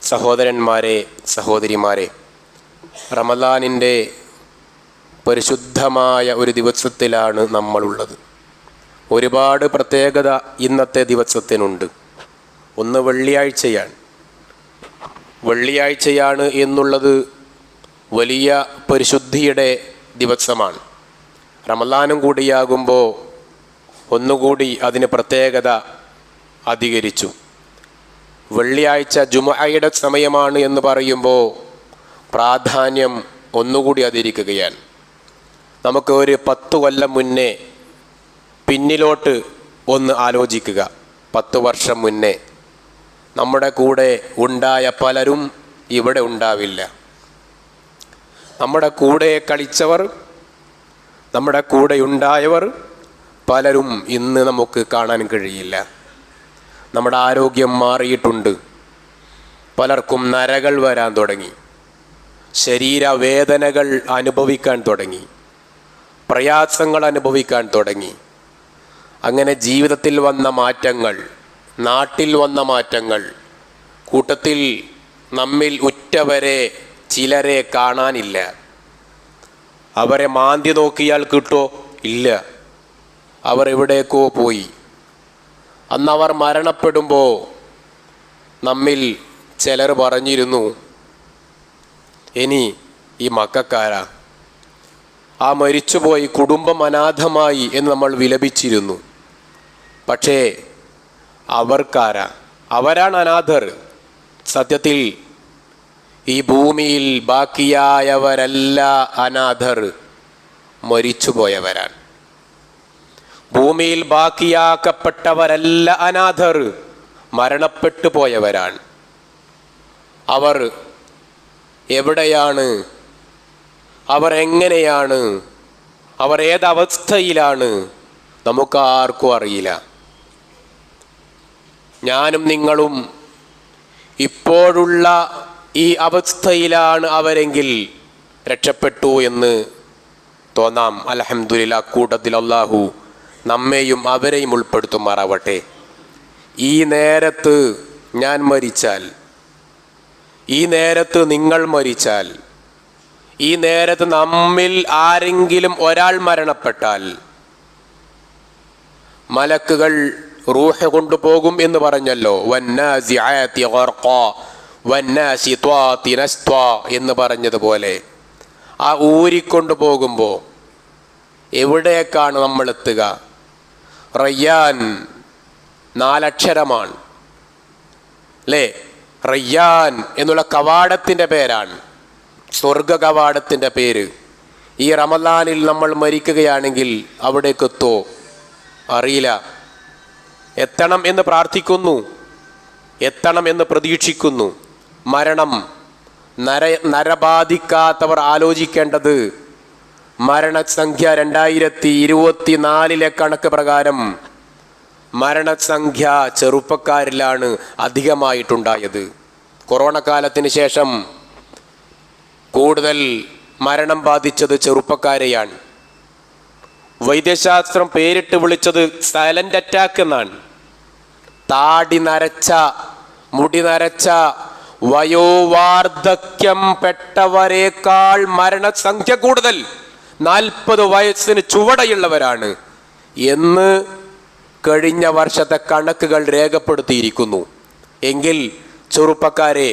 സഹോദരന്മാരെ, സഹോദരിമാരെ, റമദാനിൻ്റെ പരിശുദ്ധമായ ഒരു ദിവസത്തിലാണ് നമ്മളുള്ളത്. ഒരുപാട് പ്രത്യേകത ഇന്നത്തെ ദിവസത്തിനുണ്ട്. ഒന്ന് വെള്ളിയാഴ്ചയാണ് എന്നുള്ളത് വലിയ പരിശുദ്ധിയുടെ ദിവസമാണ്. റമദാനും കൂടിയാകുമ്പോൾ ഒന്നുകൂടി അതിന് പ്രത്യേകത അധികരിച്ചു. വെള്ളിയാഴ്ച ജുമുഅയുടെ സമയമാണ് എന്ന് പറയുമ്പോൾ പ്രാധാന്യം ഒന്നുകൂടി അധികരിക്കുകയാണ്. നമുക്ക് ഒരു 10 കൊല്ലം മുന്നേ പിന്നിലോട്ട് ഒന്ന് ആലോചിക്കുക. 10 വർഷം മുന്നേ നമ്മുടെ കൂടെ ഉണ്ടായ പലരും ഇവിടെ ഉണ്ടാവില്ല. നമ്മുടെ കൂടെ കളിച്ചവർ, നമ്മുടെ കൂടെ ഉണ്ടായവർ പലരും ഇന്ന് നമുക്ക് കാണാൻ കഴിയില്ല. നമ്മുടെ ആരോഗ്യം മാറിയിട്ടുണ്ട്. പലർക്കും നരകൾ വരാൻ തുടങ്ങി, ശരീരവേദനകൾ അനുഭവിക്കാൻ തുടങ്ങി, പ്രയാസങ്ങൾ അനുഭവിക്കാൻ തുടങ്ങി. അങ്ങനെ ജീവിതത്തിൽ വന്ന മാറ്റങ്ങൾ, നാട്ടിൽ വന്ന മാറ്റങ്ങൾ, കൂട്ടത്തിൽ നമ്മിൽ ഉറ്റവരെ ചിലരെ കാണാനില്ല. അവരെ മാന്തി നോക്കിയാൽ കിട്ടോ? ഇല്ല, അവർ എവിടേക്കോ പോയി. അന്നവർ മരണപ്പെടുമ്പോൾ നമ്മിൽ ചിലർ പറഞ്ഞിരുന്നു, ഇനി ഈ മക്കാരാ, ആ മരിച്ചുപോയി കുടുംബം അനാഥമായി എന്ന് നമ്മൾ വിലപിച്ചിരുന്നു. പക്ഷേ അവർക്കാരാ? അവരാണ് അനാഥർ. സത്യത്തിൽ ഈ ഭൂമിയിൽ ബാക്കിയായവരല്ല അനാഥർ, മരിച്ചുപോയവരാണ്. ഭൂമിയിൽ ബാക്കിയാക്കപ്പെട്ടവരല്ല അനാഥർ, മരണപ്പെട്ടു പോയവരാണ്. അവർ എവിടെയാണ്? അവർ എങ്ങനെയാണ്? അവർ ഏതവസ്ഥയിലാണ്? നമുക്കാർക്കും അറിയില്ല. ഞാനും നിങ്ങളും ഇപ്പോഴുള്ള ഈ അവസ്ഥയിലാണ് അവരെങ്കിൽ രക്ഷപ്പെട്ടു എന്ന് തോന്നാം. അൽഹംദുലില്ലാഹ്, കൂട്ടത്തിൽ അല്ലാഹു നമ്മെയും അവരെയും ഉൾപ്പെടുത്തുമാറാവട്ടെ. ഈ നേരത്ത് ഞാൻ മരിച്ചാൽ, ഈ നേരത്ത് നിങ്ങൾ മരിച്ചാൽ, ഈ നേരത്ത് നമ്മിൽ ആരെങ്കിലും ഒരാൾ മരണപ്പെട്ടാൽ മലക്കുകൾ റൂഹ് കൊണ്ടുപോകും എന്ന് പറഞ്ഞല്ലോ. വന്നാസിആതി ഗർഖാ വന്നാസിത്വാതി നസ്ത്വാ എന്ന് പറഞ്ഞതുപോലെ ആ ഊരിക്കൊണ്ടു പോകുമ്പോൾ എവിടേക്കാണ് നമ്മൾ എത്തുക? റയ്യാൻ 4 അക്ഷരമാണ് അല്ലേ? റയ്യാൻ എന്നുള്ള കവാടത്തിൻ്റെ പേരാണ്, സ്വർഗ കവാടത്തിൻ്റെ പേര്. ഈ റമദാനിൽ നമ്മൾ മരിക്കുകയാണെങ്കിൽ അവിടേക്ക് എത്തോ? അറിയില്ല. എത്തണം എന്ന് പ്രാർത്ഥിക്കുന്നു, എത്തണം എന്ന് പ്രതീക്ഷിക്കുന്നു. മരണം നരബാധിക്കാത്തവർ ആലോചിക്കേണ്ടത്, മരണസംഖ്യ 2024 കണക്ക് പ്രകാരം മരണസംഖ്യ ചെറുപ്പക്കാരിലാണ് അധികമായിട്ടുണ്ടായത്. കൊറോണ കാലത്തിന് ശേഷം കൂടുതൽ മരണം ബാധിച്ചത് ചെറുപ്പക്കാരെയാണ്. വൈദ്യശാസ്ത്രം പേരിട്ട് വിളിച്ചത് സൈലന്റ് അറ്റാക്ക് എന്നാണ്. താടി നരച്ച, മുടി നരച്ച, വയോവാർദ്ധക്യം പെട്ടവരെക്കാൾ മരണസംഖ്യ കൂടുതൽ 40 വയസ്സിന് ചുവടെയുള്ളവരാണ് എന്ന് കഴിഞ്ഞ വർഷത്തെ കണക്കുകൾ രേഖപ്പെടുത്തിയിരിക്കുന്നു. എങ്കിൽ ചെറുപ്പക്കാരെ,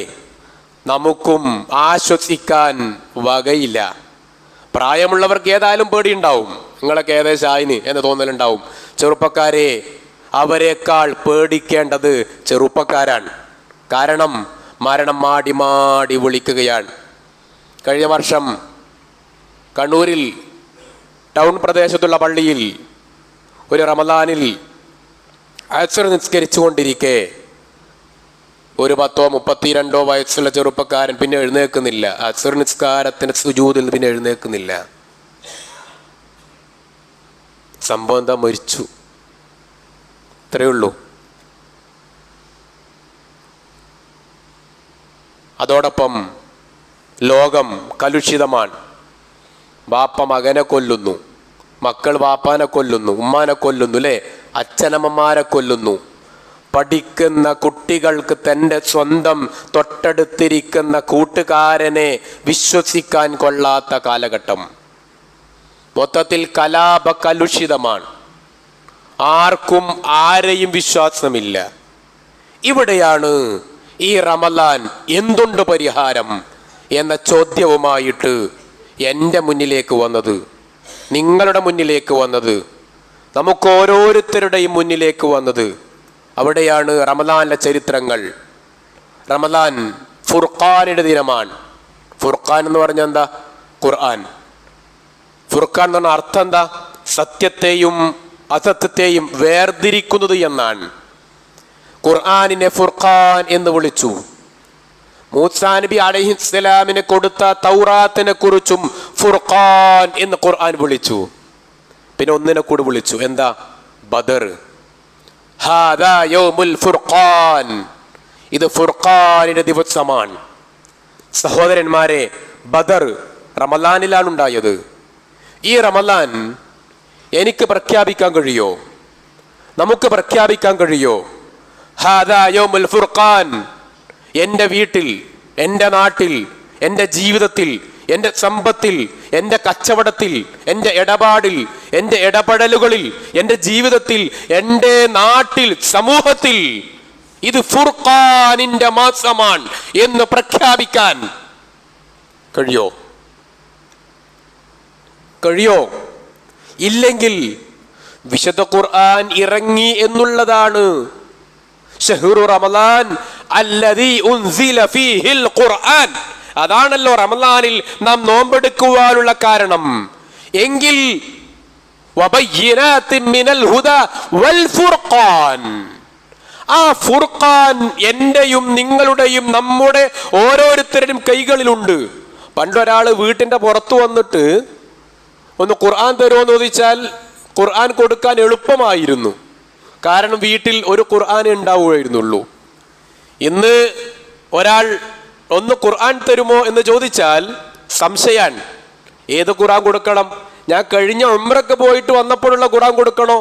നമുക്കും ആശ്വസിക്കാൻ വകയില്ല. പ്രായമുള്ളവർക്ക് ഏതായാലും പേടിയുണ്ടാവും, നിങ്ങളൊക്കെ ഏകദേശം ആയിന് എന്ന് തോന്നലുണ്ടാവും. ചെറുപ്പക്കാരെ, അവരെക്കാൾ പേടിക്കേണ്ടത് ചെറുപ്പക്കാരാണ്. കാരണം മരണം മാടി മാടി വിളിക്കുകയാണ്. കഴിഞ്ഞ വർഷം കണ്ണൂരിൽ ടൗൺ പ്രദേശത്തുള്ള പള്ളിയിൽ ഒരു റമദാനിൽ അസ്ർ നിസ്കരിച്ചുകൊണ്ടിരിക്കെ ഒരു 32 വയസ്സുള്ള ചെറുപ്പക്കാരൻ പിന്നെ എഴുന്നേൽക്കുന്നില്ല. അസ്ർ നിസ്കാരത്തിന് സുജൂദിൽ പിന്നെ എഴുന്നേൽക്കുന്നില്ല. സംഭവം എന്താ? മരിച്ചു. ഇത്രയേ ഉള്ളൂ. അതോടൊപ്പം ലോകം കലുഷിതമാണ്. ബാപ്പ മകനെ കൊല്ലുന്നു, മക്കൾ ബാപ്പാനെ കൊല്ലുന്നു, ഉമ്മാനെ കൊല്ലുന്നു, അല്ലേ? അച്ഛനമ്മമാരെ കൊല്ലുന്നു. പഠിക്കുന്ന കുട്ടികൾക്ക് തൻ്റെ സ്വന്തം തൊട്ടടുത്തിരിക്കുന്ന കൂട്ടുകാരനെ വിശ്വസിക്കാൻ കൊള്ളാത്ത കാലഘട്ടം. മൊത്തത്തിൽ കലാപകലുഷിതമാണ്. ആർക്കും ആരെയും വിശ്വാസമില്ല. ഇവിടെയാണ് ഈ റമദാൻ എന്തുണ്ട് പരിഹാരം എന്ന ചോദ്യവുമായിട്ട് എൻ്റെ മുന്നിലേക്ക് വന്നത്, നിങ്ങളുടെ മുന്നിലേക്ക് വന്നത്, നമുക്ക് ഓരോരുത്തരുടെയും മുന്നിലേക്ക് വന്നത്. അവിടെയാണ് റമദാനിലെ ചരിത്രങ്ങൾ. റമദാൻ ഫുർഖാനിൻ്റെ ദിനമാണ്. ഫുർഖാൻ എന്ന് പറഞ്ഞാൽ എന്താ? ഖുർആൻ. ഫുർഖാൻ എന്ന് പറഞ്ഞ അർത്ഥം എന്താ? സത്യത്തെയും അസത്യത്തെയും വേർതിരിക്കുന്നത് എന്നാണ്. ഖുർആനിനെ ഫുർഖാൻ എന്ന് വിളിച്ചു. മൂസാ നബി അലൈഹിസ്സലാമിന് കൊടുത്ത തൗറാത്തിനെ കുറിച്ചും ഫുർഖാൻ എന്ന് ഖുർആൻ വിളിച്ചു. പിന്നെ ഒന്നിനെ കൂടി വിളിച്ചു. എന്താ? ബദർ. ഹാദാ യൗമുൽ ഫുർഖാൻ. ഇത് ഫുർഖാനിന്റെ ദിവസമാണ്. സഹോദരന്മാരെ, ബദർ റമദാനിലാണ് ഉണ്ടായത്. ഈ റമദാൻ എനിക്ക് പ്രഖ്യാപിക്കാൻ കഴിയോ? നമുക്ക് പ്രഖ്യാപിക്കാൻ കഴിയോ? ഹാദാ യൗമുൽ ഫുർഖാൻ. എൻ്റെ വീട്ടിൽ, എൻ്റെ നാട്ടിൽ, എൻ്റെ ജീവിതത്തിൽ, എൻ്റെ സമ്പത്തിൽ, എൻ്റെ കച്ചവടത്തിൽ, എൻ്റെ ഇടപാടിൽ, എൻ്റെ ഇടപെടലുകളിൽ, എൻ്റെ ജീവിതത്തിൽ, എൻ്റെ നാട്ടിൽ, സമൂഹത്തിൽ ഇത് ഫുർഖാനിന്റെ മാസമാണ് എന്ന് പ്രഖ്യാപിക്കാൻ കഴിയോ? കഴിയോ? ഇല്ലെങ്കിൽ വിശുദ്ധ ഖുർആൻ ഇറങ്ങി എന്നുള്ളതാണ്. ഷഹ്റു റമളാൻ അല്ലദീ ഉൻസില ഫീഹിൽ ഖുർആൻ. അതാണല്ലോ റമളാനിൽ നാം നോമ്പെടുക്കുവാനുള്ള കാരണം. എങ്കിൽ വബയ്യിനാത്തിൻ മിനൽ ഹുദാ വൽ ഫുർഖാൻ. ആ ഫുർഖാൻ എന്റെയും നിങ്ങളുടെയും നമ്മുടെ ഓരോരുത്തരുടെയും കൈകളിലുണ്ട്. പണ്ടൊരാള് വീട്ടിന്റെ പുറത്തു വന്നിട്ട് ഒന്ന് ഖുർആൻ തരുമോ എന്ന് ചോദിച്ചാൽ ഖുർആൻ കൊടുക്കാൻ എളുപ്പമായിരുന്നു. കാരണം വീട്ടിൽ ഒരു ഖുർആൻ ഉണ്ടാവുകയായിരുന്നുള്ളൂ. ഇന്ന് ഒരാൾ ഒന്ന് ഖുർആൻ തരുമോ എന്ന് ചോദിച്ചാൽ സംശയാണ്. ഏത് ഖുർആൻ കൊടുക്കണം? ഞാൻ കഴിഞ്ഞ ഉംറക്ക് പോയിട്ട് വന്നപ്പോഴുള്ള ഖുർആൻ കൊടുക്കണോ?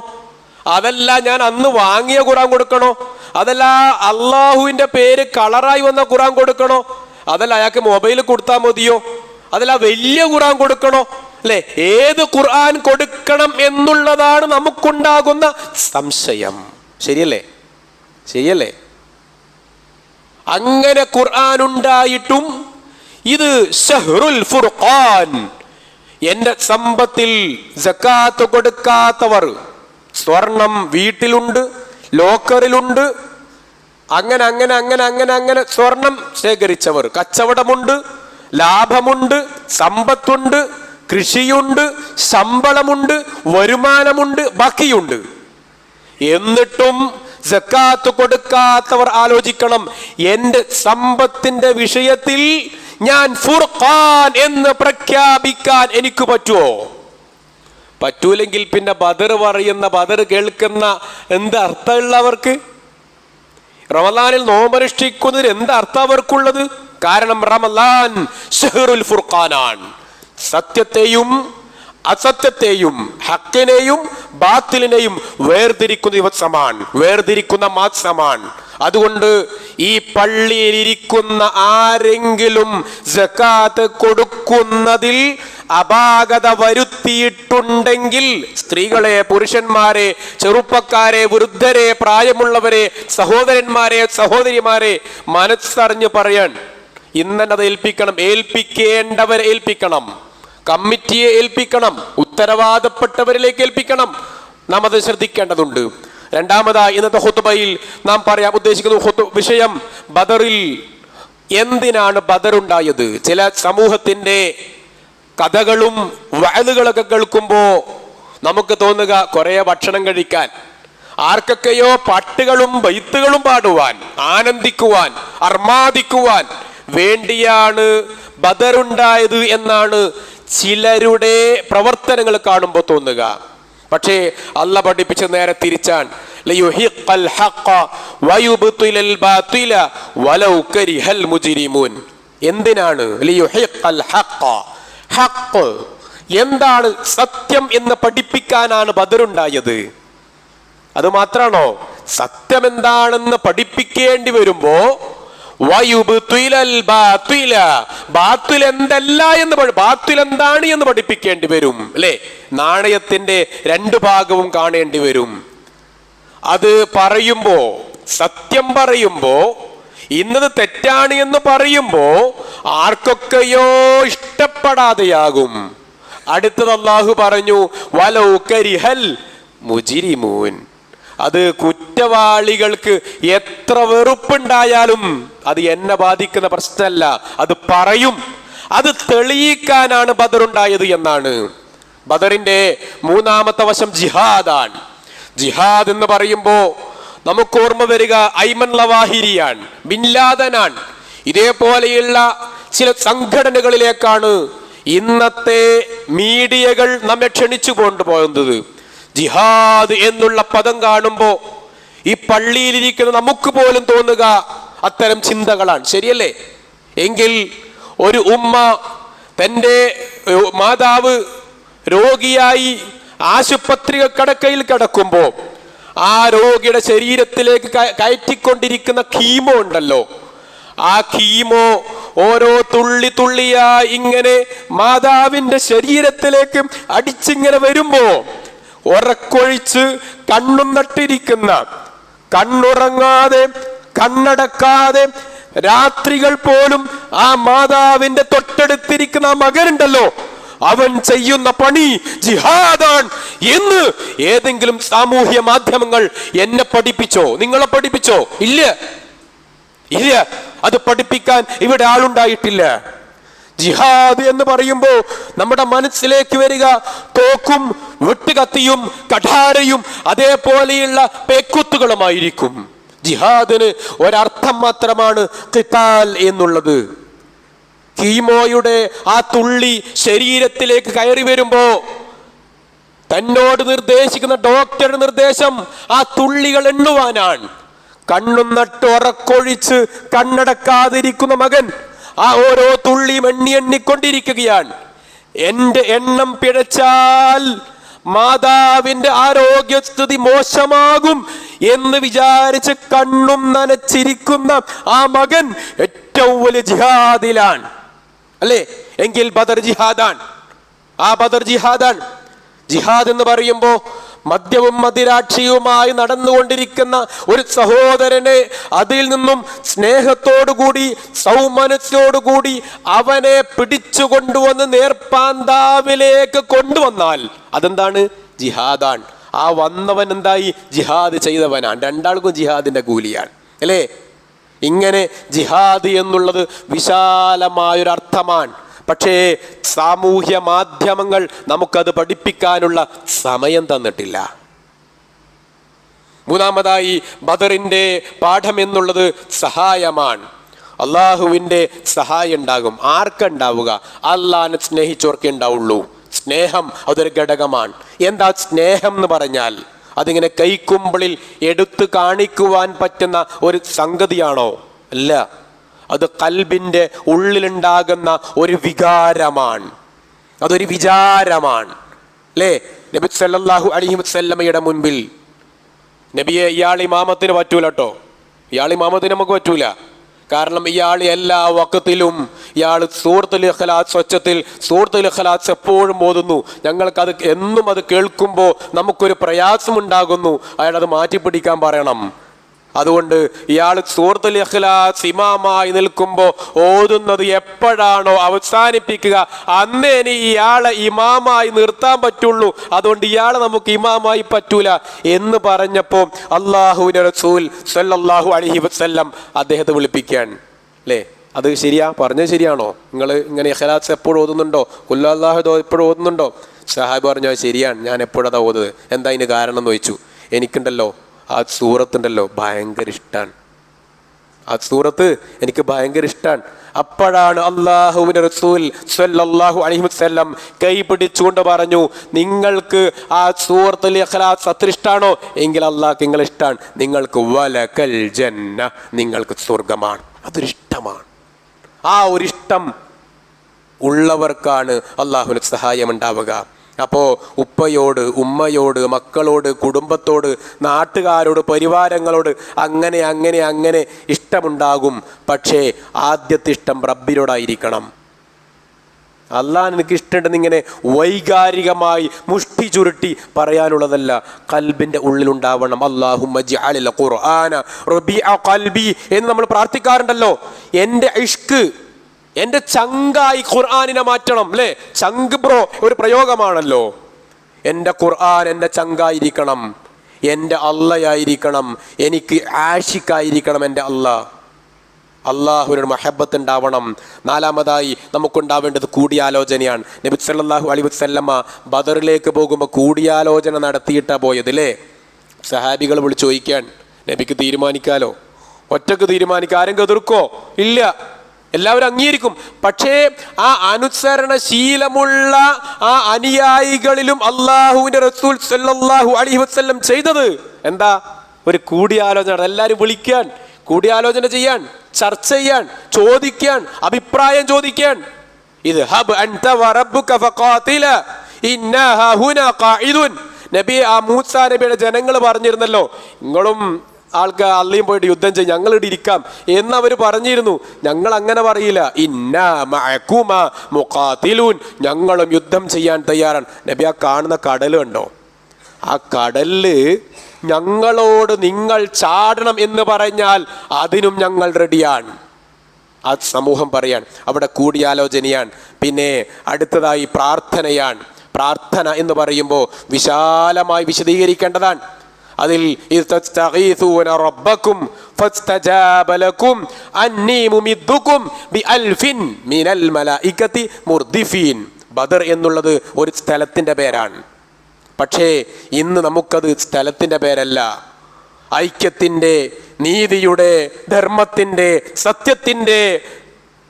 അതല്ല ഞാൻ അന്ന് വാങ്ങിയ ഖുർആൻ കൊടുക്കണോ? അതല്ല അള്ളാഹുവിന്റെ പേര് കളറായി വന്ന ഖുർആൻ കൊടുക്കണോ? അതല്ല അയാൾക്ക് മൊബൈൽ കൊടുത്താൽ മതിയോ? അതല്ല വലിയ ഖുർആൻ കൊടുക്കണോ? അല്ലെ, ഏത് ഖുർആൻ കൊടുക്കണം എന്നുള്ളതാണ് നമുക്കുണ്ടാകുന്ന സംശയം. ശരിയല്ലേ? ശരിയല്ലേ? അങ്ങനെ ഖുർആൻ ഉണ്ടായിട്ടും ഇത് ഷഹ്റുൽ ഫുർഖാൻ, എന്റെ സമ്പത്തിൽ സക്കാത്ത് കൊടുക്കാത്തവർ, സ്വർണം വീട്ടിലുണ്ട്, ലോക്കറിലുണ്ട്, അങ്ങനെ അങ്ങനെ അങ്ങനെ അങ്ങനെ അങ്ങനെ സ്വർണം ശേഖരിച്ചവർ, കച്ചവടമുണ്ട്, ലാഭമുണ്ട്, സമ്പത്തുണ്ട്, കൃഷിയുണ്ട്, ശമ്പളമുണ്ട്, വരുമാനമുണ്ട്, ബാക്കിയുണ്ട്. എന്നിട്ടും സക്കാത്ത് കൊടുക്കാത്തവർ ആലോചിക്കണം, എന്റെ സമ്പത്തിന്റെ വിഷയത്തിൽ ഞാൻ ഫുർഖാൻ എന്ന് പ്രഖ്യാപിക്കാൻ എനിക്ക് പറ്റുമോ? പറ്റൂലെങ്കിൽ പിന്നെ ബദർ പറയുന്ന, ബദർ കേൾക്കുന്ന എന്ത് അർത്ഥമുള്ളവർക്ക്? റമളാനിൽ നോമ്പനുഷ്ഠിക്കുന്നതിന് എന്ത് അർത്ഥം അവർക്കുള്ളത്? കാരണം റമളാൻ ഷഹ്റുൽ ഫുർഖാനാണ്. സത്യത്തെയും അസത്യത്തെയും ഹക്കിനെയും ബാത്തിലിനെയും വേർതിരിക്കുന്ന ദിവസമാണ്, വേർതിരിക്കുന്ന മാസമാണ്. അതുകൊണ്ട് ഈ പള്ളിയിൽ ഇരിക്കുന്ന ആരെങ്കിലും സക്കാത്ത് കൊടുക്കുന്നതിൽ അപാകത വരുത്തിയിട്ടുണ്ടെങ്കിൽ, സ്ത്രീകളെ, പുരുഷന്മാരെ, ചെറുപ്പക്കാരെ, വൃദ്ധരെ, പ്രായമുള്ളവരെ, സഹോദരന്മാരെ, സഹോദരിമാരെ, മനസ്സറിഞ്ഞ് പറയാൻ ഇന്നത് ഏൽപ്പിക്കണം. ഏൽപ്പിക്കേണ്ടവരെ ഏൽപ്പിക്കണം, കമ്മിറ്റിയെ ഏൽപ്പിക്കണം, ഉത്തരവാദപ്പെട്ടവരിലേക്ക് ഏൽപ്പിക്കണം. നാം അത് ശ്രദ്ധിക്കേണ്ടതുണ്ട്. രണ്ടാമതായി ഇന്നത്തെ ഖുതുബയിൽ നാം പറയാൻ ഉദ്ദേശിക്കുന്ന വിഷയം, ബദറിൽ എന്തിനാണ് ബദർ ഉണ്ടായത്? ചില സമൂഹത്തിന്റെ കഥകളും വഅലുകളൊക്കെ കേൾക്കുമ്പോൾ നമുക്ക് തോന്നുക കുറെ ഭക്ഷണം കഴിക്കാൻ, ആർക്കൊക്കെയോ പാട്ടുകളും ബൈത്തുകളും പാടുവാൻ, ആനന്ദിക്കുവാൻ, അർമാദിക്കുവാൻ വേണ്ടിയാണ് ബദറുണ്ടായത് എന്നാണ് ചിലരുടെ പ്രവർത്തനങ്ങൾ കാണുമ്പോൾ തോന്നുക. പക്ഷേ അല്ലാഹ് പഠിപ്പിച്ച നേരെ തിരിച്ചാണ്. ലയുഹിഖൽ ഹഖ വയുബ്തിലൽ ബാതില വലൗ കരിഹൽ മുജ്രിമൂൻ. എന്തിനാണ് ലയുഹിഖൽ ഹഖ? ഹഖ് എന്താണ്? സത്യം എന്ന് പഠിപ്പിക്കാനാണ് ബദറുണ്ടായത്. അത് മാത്രാണോ, സത്യം എന്താണെന്ന് പഠിപ്പിക്കേണ്ടി വരുമ്പോ ബാത്തുൽ എന്തല്ല എന്ന് ബാത്തുൽ എന്താണ് എന്ന് പഠിപ്പിക്കേണ്ടി വരും അല്ലെ. നാണയത്തിന്റെ രണ്ടു ഭാഗവും കാണേണ്ടി വരും. അത് പറയുമ്പോ, സത്യം പറയുമ്പോ, ഇന്നത് തെറ്റാണ് എന്ന് പറയുമ്പോ ആർക്കൊക്കെയോ ഇഷ്ടപ്പെടാതെയാകും. അടുത്തത് അല്ലാഹു പറഞ്ഞു വലൗ കരിഹൽ മുജ്രിമൂൻ. അത് കുറ്റവാളികൾക്ക് എത്ര വെറുപ്പുണ്ടായാലും അത് എന്നെ ബാധിക്കുന്ന പ്രശ്നമല്ല, അത് പറയും. അത് തെളിയിക്കാനാണ് ബദറുണ്ടായത് എന്നാണ്. ബദറിന്റെ മൂന്നാമത്തെ വശം ജിഹാദാണ്. ജിഹാദ് എന്ന് പറയുമ്പോ നമുക്ക് ഓർമ്മ വരിക ഐമൻ ലവാഹിരിയാണ്, ബിൻ ലാദനാണ്. ഇതേപോലെയുള്ള ചില സംഘടനകളിലേക്കാണ് ഇന്നത്തെ മീഡിയകൾ നമ്മെ ക്ഷണിച്ചു കൊണ്ടുപോകുന്നത്. ജിഹാദ് എന്നുള്ള പദം കാണുമ്പോ ഈ പള്ളിയിലിരിക്കുന്ന നമുക്ക് പോലും തോന്നുക അത്തരം ചിന്തകളാണ്. ശരിയല്ലേ? എങ്കിൽ ഒരു ഉമ്മ തൻ്റെ മാതാവ് രോഗിയായി ആശുപത്രി കടക്കയിൽ കിടക്കുമ്പോ ആ രോഗിയുടെ ശരീരത്തിലേക്ക് കയറ്റിക്കൊണ്ടിരിക്കുന്ന കീമോ ഉണ്ടല്ലോ, ആ കീമോ ഓരോ തുള്ളി തുള്ളിയായി ഇങ്ങനെ മാതാവിന്റെ ശരീരത്തിലേക്ക് അടിച്ചിങ്ങനെ വരുമ്പോ ഉറക്കൊഴിച്ച് കണ്ണും നട്ടിരിക്കുന്ന, കണ്ണുറങ്ങാതെ കണ്ണടക്കാതെ രാത്രികൾ പോലും ആ മാതാവിന്റെ തൊട്ടടുത്തിരിക്കുന്ന ആ മകനുണ്ടല്ലോ, അവൻ ചെയ്യുന്ന പണി ജിഹാദാൻ എന്ന് ഏതെങ്കിലും സാമൂഹ്യ മാധ്യമങ്ങൾ എന്നെ പഠിപ്പിച്ചോ, നിങ്ങളെ പഠിപ്പിച്ചോ? ഇല്ല, ഇല്ല. അത് പഠിപ്പിക്കാൻ ഇവിടെ ആളുണ്ടായിട്ടില്ല. ജിഹാദ് എന്ന് പറയുമ്പോ നമ്മുടെ മനസ്സിലേക്ക് വരിക തോക്കും വെട്ടുകത്തിയും കഠാരയും അതേപോലെയുള്ള പേക്കുത്തുകളുമായിരിക്കും. ജിഹാദിന് ഒരർത്ഥം മാത്രമാണ് ഖിതാൽ എന്നുള്ളത്. കീമോയുടെ ആ തുള്ളി ശരീരത്തിലേക്ക് കയറി വരുമ്പോ തന്നോട് നിർദ്ദേശിക്കുന്ന ഡോക്ടറുടെ നിർദ്ദേശം ആ തുള്ളികൾ എണ്ണുവാനാണ്. കണ്ണും നട്ട് ഉറക്കൊഴിച്ച് കണ്ണടക്കാതിരിക്കുന്ന മകൻ ആ ഓരോ തുള്ളിയും എണ്ണിക്കൊണ്ടിരിക്കുകയാണ്. എന്റെ എണ്ണം പിഴച്ചാൽ മാതാവിന്റെ ആരോഗ്യസ്ഥിതി മോശമാകും എന്ന് വിചാരിച്ച് കണ്ണും നനച്ചിരിക്കുന്ന ആ മകൻ ഏറ്റവും വലിയ ജിഹാദിലാണ് അല്ലേ? എങ്കിൽ ബദർ ജിഹാദാണ്. ആ ബദർ ജിഹാദാണ്. ജിഹാദ് എന്ന് പറയുമ്പോ മദ്യവും മദിരാക്ഷിയുമായി നടന്നുകൊണ്ടിരിക്കുന്ന ഒരു സഹോദരനെ അതിൽ നിന്നും സ്നേഹത്തോടുകൂടി സൗമനസ്സോടുകൂടി അവനെ പിടിച്ചു കൊണ്ടുവന്ന് നേർപ്പാന്താവിലേക്ക് കൊണ്ടുവന്നാൽ അതെന്താണ്? ജിഹാദാണ്. ആ വന്നവൻ എന്തായി? ജിഹാദ് ചെയ്തവനാണ്. രണ്ടാൾക്കും ജിഹാദിന്റെ കൂലിയാണ് അല്ലേ? ഇങ്ങനെ ജിഹാദ് എന്നുള്ളത് വിശാലമായൊരർത്ഥമാണ്. പക്ഷേ സാമൂഹ്യ മാധ്യമങ്ങൾ നമുക്കത് പഠിപ്പിക്കാനുള്ള സമയം തന്നിട്ടില്ല. മൂന്നാമതായി ബദറിന്റെ പാഠം എന്നുള്ളത് സഹായമാണ്. അള്ളാഹുവിന്റെ സഹായം ഉണ്ടാകും. ആർക്കുണ്ടാവുക? അള്ളാഹിനെ സ്നേഹിച്ചോർക്കേ ഉണ്ടാവുള്ളൂ. സ്നേഹം അതൊരു ഘടകമാണ്. എന്താ സ്നേഹം എന്ന് പറഞ്ഞാൽ? അതിങ്ങനെ കൈക്കുമ്പിളിൽ എടുത്തു കാണിക്കുവാൻ പറ്റുന്ന ഒരു സംഗതിയാണോ? അല്ല, അത് ഖൽബിന്റെ ഉള്ളിലുണ്ടാകുന്ന ഒരു വികാരമാണ്. അതൊരു വിചാരമാണ് അല്ലേ? നബി സല്ലല്ലാഹു അലൈഹി വസല്ലമയുടെ മുൻപിൽ നബിയെ ഇയാൾ ഇമാമത്തിന് പറ്റൂല കേട്ടോ, ഇയാൾ ഇമാമത്തിന് നമുക്ക് പറ്റൂല. കാരണം ഇയാൾ എല്ലാ വഖത്തിലും ഇയാൾ സൂറത്തുൽ ഇഖ്ലാസ് സ്വച്ഛത്തിൽ സൂറത്തുൽ ഇഖ്ലാസ് എപ്പോഴും ഓതുന്നു. ഞങ്ങൾക്കത് എന്നും അത് കേൾക്കുമ്പോൾ നമുക്കൊരു പ്രയാസമുണ്ടാകുന്നു. അയാളത് മാറ്റിപ്പിടിക്കാൻ പറയണം. അതുകൊണ്ട് ഇയാൾ സൂറത്തുൽ ഇഖ്ലാസ് ഇമാമായി നിൽക്കുമ്പോൾ ഓതുന്നത് എപ്പോഴാണോ അവസാനിപ്പിക്കുക അന്നേ ഇനി ഇയാളെ ഇമാമായി നിർത്താൻ പറ്റുള്ളൂ. അതുകൊണ്ട് ഇയാളെ നമുക്ക് ഇമാമായി പറ്റൂല എന്ന് പറഞ്ഞപ്പോൾ അല്ലാഹുവിന്റെ റസൂൽ സല്ലല്ലാഹു അലൈഹി വസല്ലം അദ്ദേഹത്തെ വിളിപ്പിക്കാൻ അല്ലേ? അത് ശരിയാ? പറഞ്ഞത് ശരിയാണോ? നിങ്ങൾ ഇങ്ങനെ ഇഖ്ലാസ് എപ്പോഴും ഓതുന്നുണ്ടോ? ഖുൽ അല്ലാഹു എപ്പോഴും ഓതുന്നുണ്ടോ? സഹാബി പറഞ്ഞു അത് ശരിയാണ്, ഞാൻ എപ്പോഴതാ ഓതുന്നത്. എന്താ അതിന് കാരണം എന്ന് ചോദിച്ചു. എനിക്കുണ്ടല്ലോ ആ സൂറത്തുണ്ടല്ലോ ഭയങ്കര ഇഷ്ടമാണ്, ആ സൂറത്ത് എനിക്ക് ഭയങ്കര ഇഷ്ടമാണ്. അപ്പോഴാണ് അല്ലാഹുവിന്റെ റസൂൽ സല്ലല്ലാഹു അലൈഹി വസല്ലം കൈ പിടിച്ചുകൊണ്ട് പറഞ്ഞു, നിങ്ങൾക്ക് ആ സൂറത്തുൽ ഇഖ്ലാസ് അത്ര ഇഷ്ടമാണോ? എങ്കിൽ അല്ലാഹുക്ക് നിങ്ങളെ ഇഷ്ടമാണ്. നിങ്ങൾക്ക് വലകൽ ജന്ന, നിങ്ങൾക്ക് സ്വർഗമാണ്. അതൊരിഷ്ടമാണ്. ആ ഒരു ഇഷ്ടം ഉള്ളവർക്കാണ് അല്ലാഹുവിന്റെ സഹായം ഉണ്ടാവുക. അപ്പോൾ ഉപ്പയോട്, ഉമ്മയോട്, മക്കളോട്, കുടുംബത്തോട്, നാട്ടുകാരോട്, പരിവാരങ്ങളോട് അങ്ങനെ അങ്ങനെ അങ്ങനെ ഇഷ്ടമുണ്ടാകും. പക്ഷേ ആദ്യത്തെ ഇഷ്ടം റബ്ബിനോടായിരിക്കണം. അള്ളാഹ് എനിക്ക് ഇഷ്ടമുണ്ടെന്ന് ഇങ്ങനെ വൈകാരികമായി മുഷ്ടി ചുരുട്ടി പറയാനുള്ളതല്ല, കൽബിൻ്റെ ഉള്ളിലുണ്ടാവണം. അല്ലാഹുമ്മ ജ്അലിൽ ഖുർആന റബീഅ ഖൽബി എന്ന് നമ്മൾ പ്രാർത്ഥിക്കാറുണ്ടല്ലോ. എൻ്റെ ഇഷ്ക്, എൻ്റെ ചങ്കായി ഖുർആനിനെ മാറ്റണം. അല്ലേ, ചങ്ക് ബ്രോ ഒരു പ്രയോഗമാണല്ലോ. എൻ്റെ ഖുർആൻ എൻ്റെ ചങ്കായിരിക്കണം, എൻ്റെ അള്ളയായിരിക്കണം, എനിക്ക് ആഷിക്കായിരിക്കണം എൻ്റെ അള്ളാഹ്. അള്ളാഹുവിനോട് മഹബത്ത് ഉണ്ടാവണം. നാലാമതായി നമുക്കുണ്ടാവേണ്ടത് കൂടിയാലോചനയാണ്. നബി സല്ലല്ലാഹു അലൈഹി വസല്ലമ ബദറിലേക്ക് പോകുമ്പോൾ കൂടിയാലോചന നടത്തിയിട്ടാണ് പോയത്. അല്ലേ, സഹാബികൾ വിളിച്ച് ചോദിക്കാൻ, നബിക്ക് തീരുമാനിക്കാലോ, ഒറ്റക്ക് തീരുമാനിക്കാം, ആരെങ്കിലും എതിർക്കോ? ഇല്ല, എല്ലാവരും അംഗീകരിക്കും. പക്ഷേ ആ അനുസരണശീലമുള്ള ആ അനുയായികളിലും അള്ളാഹുവിൻ്റെ റസൂൽ സല്ലല്ലാഹു അലൈഹി വസല്ലം ചെയ്തത് എന്താ? ഒരു കൂടിയാലോചന. എല്ലാവരും വിളിക്കാൻ, കൂടിയാലോചന ചെയ്യാൻ, ചർച്ച ചെയ്യാൻ, ചോദിക്കാൻ, അഭിപ്രായം ചോദിക്കാൻ. ഇത് ഹബ് അൻത വറബ്ബുക ഫഖാതില ഇന്നാ ഹുനാ ഖാഇദുൻ. നബി ആ മൂസാ നബിയുടെ ജനങ്ങൾ പറഞ്ഞിരുന്നല്ലോ, നിങ്ങളും ആൾക്കാർ അള്ളയും പോയിട്ട് യുദ്ധം ചെയ്യും, ഞങ്ങൾ ഇവിടെ ഇരിക്കാം എന്നവർ പറഞ്ഞിരുന്നു. ഞങ്ങൾ അങ്ങനെ പറയില്ല, ഇന്നാ മഅകുമാ മുഖാതിലൂൻ, ഞങ്ങളും യുദ്ധം ചെയ്യാൻ തയ്യാറാണ്. നബി ആ കാണുന്ന കടൽ കണ്ടോ? ആ കടലില് ഞങ്ങളോട് നിങ്ങൾ ചാടണം എന്ന് പറഞ്ഞാൽ അതിനും ഞങ്ങൾ റെഡിയാണ്. ആ സമൂഹം പറയാൻ അവിടെ കൂടിയാലോചനയാണ്. പിന്നെ അടുത്തതായി പ്രാർത്ഥനയാണ്. പ്രാർത്ഥന എന്ന് പറയുമ്പോൾ വിശാലമായി വിശദീകരിക്കേണ്ടതാണ്. അതിൽ റബ്ബക്കും ഫസ്തജാബ ലക്കും അന്നീ മുമിദ്ദുക്കും ബിഅൽഫിൻ മിനൽ മലായികതി മുർദിഫീൻ. ബദർ എന്നുള്ളത് ഒരു സ്ഥലത്തിൻ്റെ പേരാണ്. പക്ഷേ ഇന്ന് നമുക്കത് സ്ഥലത്തിൻ്റെ പേരല്ല, ഐക്യത്തിൻ്റെ, നീതിയുടെ, ധർമ്മത്തിൻ്റെ, സത്യത്തിൻ്റെ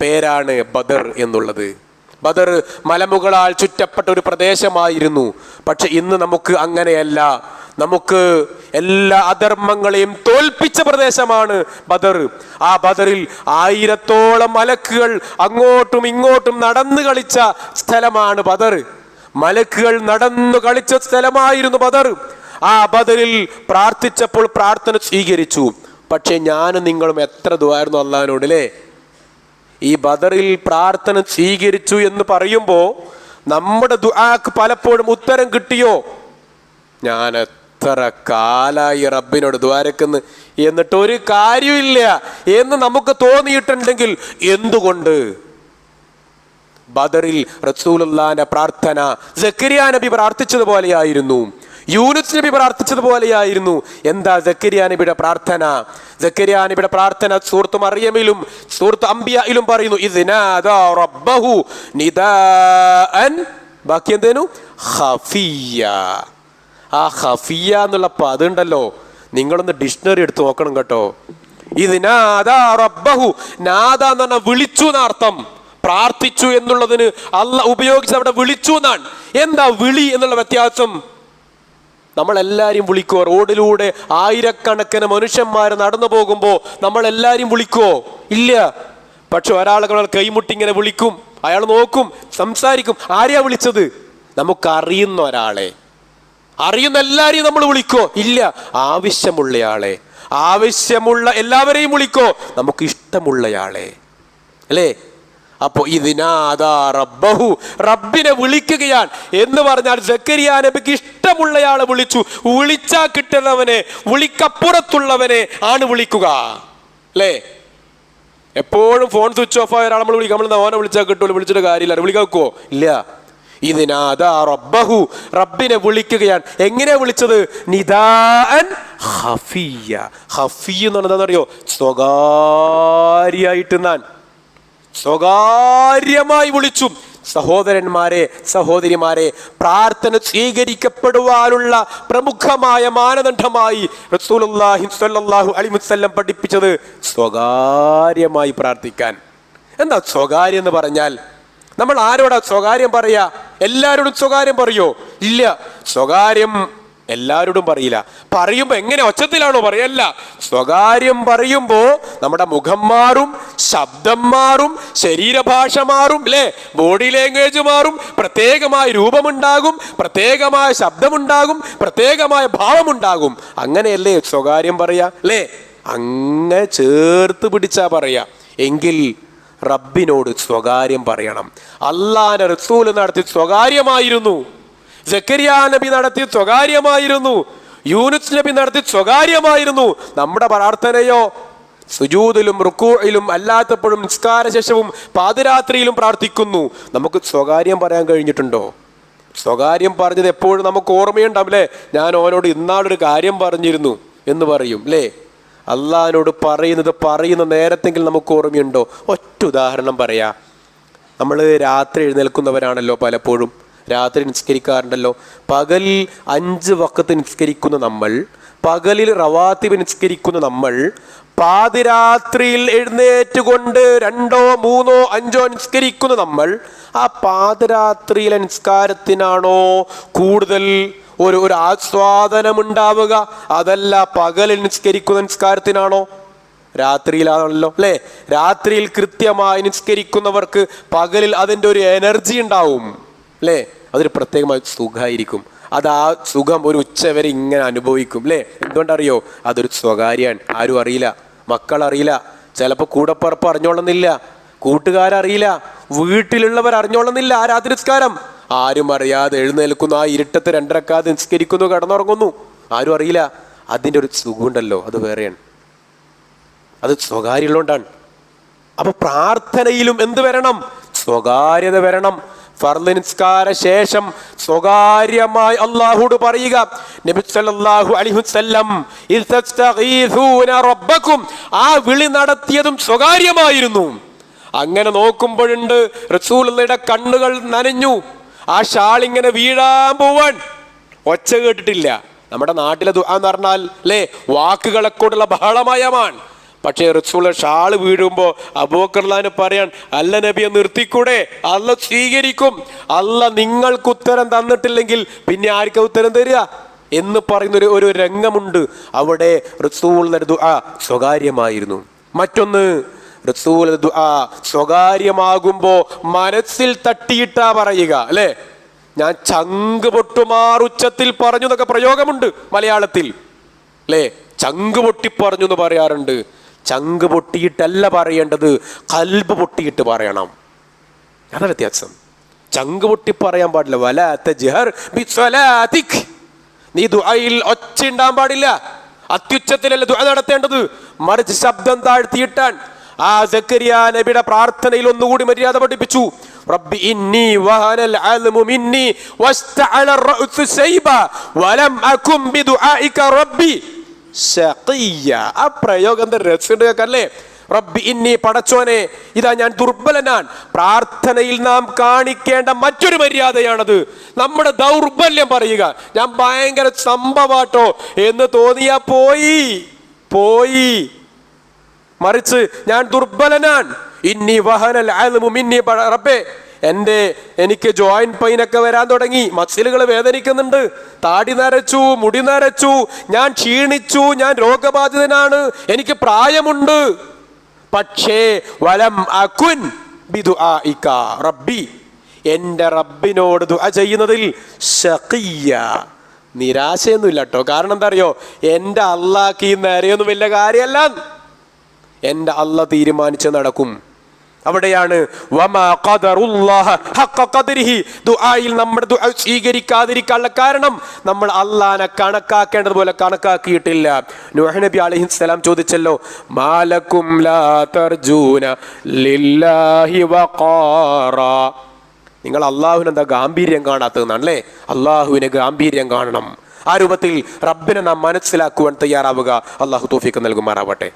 പേരാണ് ബദർ എന്നുള്ളത്. ബദർ മലമുകളാൽ ചുറ്റപ്പെട്ട ഒരു പ്രദേശമായിരുന്നു. പക്ഷെ ഇന്ന് നമുക്ക് അങ്ങനെയല്ല. നമുക്ക് എല്ലാ അധർമ്മങ്ങളെയും തോൽപ്പിച്ച പ്രദേശമാണ് ബദർ. ആ ബദറിൽ 1000ഓളം മലക്കുകൾ അങ്ങോട്ടും ഇങ്ങോട്ടും നടന്നു കളിച്ച സ്ഥലമാണ് ബദർ. മലക്കുകൾ നടന്നു കളിച്ച സ്ഥലമായിരുന്നു ബദർ. ആ ബദറിൽ പ്രാർത്ഥിച്ചപ്പോൾ പ്രാർത്ഥന സ്വീകരിച്ചു. പക്ഷെ ഞാനും നിങ്ങളും എത്ര ദുആയിരുന്നു അല്ലാഹുവിനോട്, അല്ലേ? ഈ ബദറിൽ പ്രാർത്ഥന സ്വീകരിച്ചു എന്ന് പറയുമ്പോൾ നമ്മുടെ ദുആക്ക് പലപ്പോഴും ഉത്തരം കിട്ടിയോ? ഞാൻ എത്ര കാലായി റബ്ബിനോട് ദ്വാരക്കുന്നു, എന്നിട്ട് ഒരു കാര്യമില്ല എന്ന് നമുക്ക് തോന്നിയിട്ടുണ്ടെങ്കിൽ എന്തുകൊണ്ട്? ബദറിൽ റസൂലുള്ളാഹിന്റെ പ്രാർത്ഥന സക്കരിയ നബി പ്രാർത്ഥിച്ചതുപോലെയായിരുന്നു, യൂനുസ് നബി പ്രാർത്ഥിച്ചതുപോലെയായിരുന്നു. എന്താ സക്കരിയ നബിയുടെ പ്രാർത്ഥന? സക്കരിയ നബിയുടെ പ്രാർത്ഥന സൂറത്ത് മറിയമിലും സൂറത്ത് അംബിയയിലും പറയുന്നു, ഇദ്നാദാ റബ്ബഹു നിദാഅൻ, ബാക്കി എന്തേനു? ഖഫിയ. ആ ഖഫിയ എന്നുള്ള പദമുണ്ടല്ലോ, നിങ്ങളൊന്ന് ഡിക്ഷണറി എടുത്ത് നോക്കണം കേട്ടോ. ഇദ്നാദാ റബ്ബഹു, നാദ എന്ന് പറഞ്ഞാൽ വിളിച്ചു എന്നർത്ഥം. പ്രാർത്ഥിച്ചു എന്നുള്ളതിന് അള്ളാഹ് ഉപയോഗിച്ച് അവിടെ വിളിച്ചു എന്നാണ്. എന്താ വിളി എന്നുള്ള വ്യത്യാസം? നമ്മളെല്ലാവരും വിളിക്കുവോ? റോഡിലൂടെ ആയിരക്കണക്കിന് മനുഷ്യന്മാർ നടന്നു പോകുമ്പോൾ നമ്മളെല്ലാവരും വിളിക്കുവോ? ഇല്ല. പക്ഷെ ഒരാളെ കൈമുട്ടി ഇങ്ങനെ വിളിക്കും, അയാൾ നോക്കും, സംസാരിക്കും. ആരെയാ വിളിച്ചത്? നമുക്കറിയുന്ന ഒരാളെ, അറിയുന്ന എല്ലാവരെയും നമ്മൾ വിളിക്കോ? ഇല്ല. ആവശ്യമുള്ളയാളെ, ആവശ്യമുള്ള എല്ലാവരെയും വിളിക്കോ? നമുക്ക് ഇഷ്ടമുള്ളയാളെ, അല്ലേ? അപ്പോ ഇതിനാദാ റബ്ബഹു, റബ്ബിനെ വിളിക്കുകയാണ് എന്ന് പറഞ്ഞാൽ സക്കരിയ നബിക്ക് ഇഷ്ടമുള്ളയാളെ വിളിച്ചു. വിളിച്ചാ കിട്ടുന്നവനെ, വിളിക്കപ്പുറത്തുള്ളവനെ ആണ് വിളിക്കുക, അല്ലേ? എപ്പോഴും ഫോൺ സ്വിച്ച് ഓഫ് ആയ ഒരാൾ നമ്മൾ വിളിക്കാം, നമ്മൾ ഓനെ വിളിച്ചാൽ കിട്ടൂല, വിളിച്ചിട്ട് കാര്യമില്ല, വിളിക്കാൻ വെക്കുവോ? ഇല്ല. ഇതിനാദാ റബ്ബഹു, റബ്ബിനെ വിളിക്കുകയാണ്. എങ്ങനെയാ വിളിച്ചത്? നിദാഅൻ ഖഫിയ. ഖഫിയ എന്ന് പറഞ്ഞാൽ എന്താണെന്നറിയോ? സ്വകാര്യമായിട്ട്, ഞാൻ സ്വകാര്യമായി വിളിച്ചു. സഹോദരന്മാരെ, സഹോദരിമാരെ, പ്രാർത്ഥന സ്വീകരിക്കപ്പെടുവാനുള്ള പ്രമുഖമായ മാനദണ്ഡമായി റസൂലുള്ളാഹി സ്വല്ലല്ലാഹു അലൈഹി വസല്ലം പഠിപ്പിച്ചത് സ്വകാര്യമായി പ്രാർത്ഥിക്കാൻ. എന്താ സ്വകാര്യം എന്ന് പറഞ്ഞാൽ? നമ്മൾ ആരോടാ സ്വകാര്യം പറയാ? എല്ലാവരോടും സ്വകാര്യം പറയോ? ഇല്ല. സ്വകാര്യം എല്ലാവരോടും പറയില്ല. പറയുമ്പോൾ എങ്ങനെ ഒച്ചത്തിലാണോ പറയല്ല, സ്വകാര്യം പറയുമ്പോൾ നമ്മുടെ മുഖം മാറും, ശബ്ദം മാറും, ശരീരഭാഷ മാറും, അല്ലേ, ബോഡി ലാംഗ്വേജ് മാറും, പ്രത്യേകമായ രൂപമുണ്ടാകും, പ്രത്യേകമായ ശബ്ദമുണ്ടാകും, പ്രത്യേകമായ ഭാവമുണ്ടാകും. അങ്ങനെയല്ലേ സ്വകാര്യം പറയാ, അല്ലേ? അങ്ങനെ ചേർത്ത് പിടിച്ചാ പറയാ. എങ്കിൽ റബ്ബിനോട് സ്വകാര്യം പറയണം. അള്ളാന്റെ റസൂൽ നടത്തി സ്വകാര്യമായിരുന്നു, സക്കരിയ നബി നടത്തി സ്വകാര്യമായിരുന്നു, യൂനുസ് നബി നടത്തി സ്വകാര്യമായിരുന്നു. നമ്മുടെ പ്രാർത്ഥനയോ സുജൂദിലും റുക്കൂഇലും അല്ലാത്തപ്പോഴും നിസ്കാര ശേഷവും പാതിരാത്രിയിലും പ്രാർത്ഥിക്കുന്നു. നമുക്ക് സ്വകാര്യം പറയാൻ കഴിഞ്ഞിട്ടുണ്ടോ? സ്വകാര്യം പറഞ്ഞത് എപ്പോഴും നമുക്ക് ഓർമ്മയുണ്ടാവും, അല്ലേ? ഞാൻ ഓനോട് ഇന്നാളൊരു കാര്യം പറഞ്ഞിരുന്നു എന്ന് പറയും, അല്ലേ? അള്ളാഹിനോട് പറയുന്ന നേരത്തെങ്കിൽ നമുക്ക് ഓർമ്മയുണ്ടോ? ഒറ്റ ഉദാഹരണം പറയാ. നമ്മൾ രാത്രി എഴുന്നേൽക്കുന്നവരാണല്ലോ, പലപ്പോഴും രാത്രി നിസ്കരിക്കാറുണ്ടല്ലോ. പകലിൽ 5 വഖത്ത് നിസ്കരിക്കുന്ന നമ്മൾ, പകലിൽ റവാത്തിബ് നിസ്കരിക്കുന്ന നമ്മൾ, പാതിരാത്രിയിൽ എഴുന്നേറ്റുകൊണ്ട് 2, 3, 5 നിസ്കരിക്കുന്ന നമ്മൾ, ആ പാതിരാത്രിയിലെ നിസ്കാരത്തിനാണോ കൂടുതൽ ഒരു ആസ്വാദനമുണ്ടാവുക? അതല്ല പകലിൽ നിസ്കരിക്കുന്ന നിസ്കാരത്തിനാണോ? രാത്രിയിലാണല്ലോ, അല്ലേ? രാത്രിയിൽ കൃത്യമായി നിസ്കരിക്കുന്നവർക്ക് പകലിൽ അതിൻ്റെ ഒരു എനർജി ഉണ്ടാവും, അല്ലേ? അതൊരു പ്രത്യേകമായ സുഖമായിരിക്കും. അത് ആ സുഖം ഒരു ഉച്ചവരെ ഇങ്ങനെ അനുഭവിക്കും, അല്ലേ? എന്തുകൊണ്ടറിയോ? അതൊരു സ്വകാര്യമാണ്. ആരും അറിയില്ല, മക്കളറിയില്ല, ചിലപ്പോൾ കൂടപ്പറപ്പ് അറിഞ്ഞോളുന്നില്ല, കൂട്ടുകാരറിയില്ല, വീട്ടിലുള്ളവർ അറിഞ്ഞോളുന്നില്ല. ആ രാത്രി നിസ്കാരം ആരും അറിയാതെ എഴുന്നേൽക്കുന്നു, ആ ഇരുട്ടത്ത് 2 റക്അത്ത് നിസ്കരിക്കുന്നു, കിടന്നുറങ്ങുന്നു, ആരും അറിയില്ല. അതിൻ്റെ ഒരു സുഖമുണ്ടല്ലോ, അത് വേറെയാണ്. അത് സ്വകാര്യമുള്ളതുകൊണ്ടാണ്. അപ്പൊ പ്രാർത്ഥനയിലും എന്ത് വരണം? സ്വകാര്യത വരണം. ഫർള് നിസ്കാര ശേഷം സ്വകാര്യമായി അല്ലാഹുവോട് പറയുക. നബി സല്ലല്ലാഹു അലൈഹി വസല്ലം ഇസ്തഗീസൂന റബ്ബക്കും, ആ വിളി നടത്തിയതും സ്വകാര്യമായിരുന്നു. അങ്ങനെ നോക്കുമ്പോഴുണ്ട് റസൂലുള്ളാഹിയുടെ കണ്ണുകൾ നനഞ്ഞു. ആ ഷാൾ ഇങ്ങനെ വീഴാൻ പോവാൻ, ഒച്ച കേട്ടിട്ടില്ല. നമ്മുടെ നാട്ടിലെ ദുആ എന്ന് പറഞ്ഞാൽ, അല്ലേ, വാക്കുകളെ കൊണ്ടുള്ള ബഹളമയമാണ്. പക്ഷേ റസൂൽ ഷാൾ വീഴുമ്പോൾ അബൂബക്കർ പറയാൻ, അല്ല നബിയെ നിർത്തിക്കൂടെ, അല്ല സ്വീകരിക്കും. അല്ല നിങ്ങൾക്ക് ഉത്തരം തന്നിട്ടില്ലെങ്കിൽ പിന്നെ ആർക്കാ ഉത്തരം തരിക എന്ന് പറയുന്ന ഒരു രംഗമുണ്ട്. അവിടെ റസൂലുള്ളാഹിയുടെ ദുആ സ്വകാര്യമായിരുന്നു. മറ്റൊന്ന്, റസൂൽ ദുആ സ്വകാര്യമാകുമ്പോ മനസ്സിൽ തട്ടിയിട്ടാ പറയുക, അല്ലേ? ഞാൻ ചങ്ക് പൊട്ടുമാറുച്ചത്തിൽ പറഞ്ഞു എന്നൊക്കെ പ്രയോഗമുണ്ട് മലയാളത്തിൽ, അല്ലേ? ചങ്ക് പൊട്ടി പറഞ്ഞു എന്ന് പറയാറുണ്ട്. ചങ്ക് പൊട്ടിയിട്ടല്ല പറയേണ്ടത്, ഖൽബ് പൊട്ടിയിട്ട് പറയണം. അതാ വ്യത്യാസം. ചങ്ക് പൊട്ടി പറയാൻ പാടില്ല. വലാ തജ്ഹർ ബിസ്വലാതിക്, നീ ദുആയിൽ ഒച്ച ഉണ്ടാകാൻ പാടില്ല. അത്യുച്ചത്തിലല്ല ദുആ നടത്തേണ്ടത്, മറിച്ച് ശബ്ദം താഴ്ത്തിയിട്ടാൻ. ആ സക്കരിയ നബിയുടെ പ്രാർത്ഥനയിൽ ഒന്നുകൂടി മര്യാദ പഠിപ്പിച്ചു. റബ്ബി ഇന്നി വഹനൽ അൽമു മിന്നി വസ്തഅല റഅസു ശൈബ വലം അകും ബിദുആഇക റബ്ബി ശഖിയ. ആ പ്രയോഗം എന്താ രസമുണ്ട് കേൾക്കല്ലേ? റബ്ബി ഇന്നി, പടച്ചോനെ, ഇതാ ഞാൻ ദുർബലനാണ്. പ്രാർത്ഥനയിൽ നാം കാണിക്കേണ്ട മറ്റൊരു മര്യാദയാണത്. നമ്മുടെ ദൗർബല്യം പറയുക. ഞാൻ ഭയങ്കര സംഭവാട്ടോ എന്ന് തോന്നിയാ പോയി. മറിച്ച് ഞാൻ ദുർബലനാണ്. ഇന്നി വഹനൽ അൽമു മിന്നി, റബ്ബേ എനിക്ക് ജോയിന്റ് പെയിനൊക്കെ വരാൻ തുടങ്ങി, മസിലുകൾ വേദനിക്കുന്നുണ്ട്, താടി നരച്ചു, മുടി നരച്ചു, ഞാൻ ക്ഷീണിച്ചു, ഞാൻ രോഗബാധിതനാണ്, എനിക്ക് പ്രായമുണ്ട്. പക്ഷേ വലം അകുൻ ബിദുആഇക റബ്ബി, എൻ്റെ റബ്ബിനോട് ദുആ ചെയ്യുന്നതിൽ ശഖിയ, നിരാശയൊന്നുമില്ല കേട്ടോ. കാരണം എന്താ അറിയോ? എൻ്റെ അള്ളാഹ്ക്ക് ഈ നേരെയൊന്നും വലിയ കാര്യമല്ല, എൻ്റെ അള്ളാഹ് തീരുമാനിച്ച് നടക്കും. അവിടെയാണ് വമാ ഖദറുല്ലാഹ ഹഖ ഖദരിഹി, ദുആയിൽ നമ്മുടെ ദുആ സ്വീകരിക്കാതിരിക്കാനുള്ള കാരണം നമ്മൾ അള്ളാഹനെ കണക്കാക്കേണ്ടതുപോലെ കണക്കാക്കിയിട്ടില്ല. നൂഹ് നബി അലൈഹിസ്സലാം ചോദിച്ചല്ലോ, മാലക്കും ലാ തർജൂന ലില്ലാഹി വഖാറ, നിങ്ങൾ അള്ളാഹുവിന് എന്താ ഗാംഭീര്യം കാണാത്തതെന്നാണല്ലേ? അള്ളാഹുവിന് ഗാംഭീര്യം കാണണം. ആ രൂപത്തിൽ റബ്ബിനെ നാം മനസ്സിലാക്കുവാൻ തയ്യാറാവുക. അള്ളാഹു തൗഫീഖ് നൽകുമാറാവട്ടെ.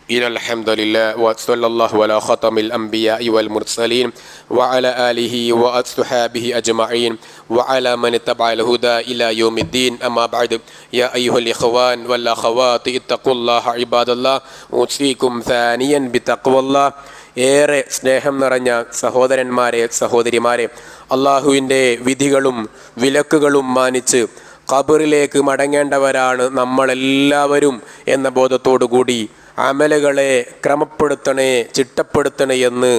إن الحمد لله وصلى الله على خاتم الأنبياء والمرسلين وعلى آله وأصحابه أجمعين وعلى من اتبع الهدى إلى يوم الدين أما بعد يا أيها الإخوان والأخوات اتقوا الله عباد الله أوصيكم ثانيا بتقوى الله. ഏറെ സ്നേഹം നിറഞ്ഞ സഹോദരന്മാരെ സഹോദരിമാരെ, അള്ളാഹുവിൻ്റെ വിധികളും വിലക്കുകളും മാനിച്ച് ഖബറിലേക്ക് മടങ്ങേണ്ടവരാണ് നമ്മളെല്ലാവരും എന്ന ബോധത്തോടു കൂടി അമലുകളെ ക്രമപ്പെടുത്തണേ, ചിട്ടപ്പെടുത്തണേ എന്ന്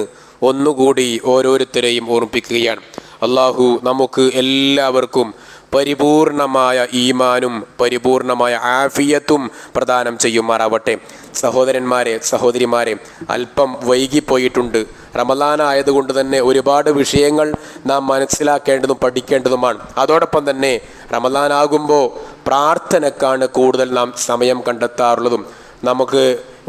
ഒന്നുകൂടി ഓരോരുത്തരെയും ഓർമ്മിപ്പിക്കുകയാണ്. അള്ളാഹു നമുക്ക് എല്ലാവർക്കും പരിപൂർണമായ ഈമാനും പരിപൂർണമായ ആഫിയത്തും പ്രദാനം ചെയ്യുമാറാവട്ടെ. സഹോദരന്മാരെ സഹോദരിമാരെ, അല്പം വൈകിപ്പോയിട്ടുണ്ട്. റമദാൻ ആയതുകൊണ്ട് തന്നെ ഒരുപാട് വിഷയങ്ങൾ നാം മനസ്സിലാക്കേണ്ടതും പഠിക്കേണ്ടതുമാണ്. അതോടൊപ്പം തന്നെ റമദാൻ ആകുമ്പോൾ പ്രാർത്ഥനക്കാണ് കൂടുതൽ നാം സമയം കണ്ടെത്താറുള്ളതും. നമുക്ക്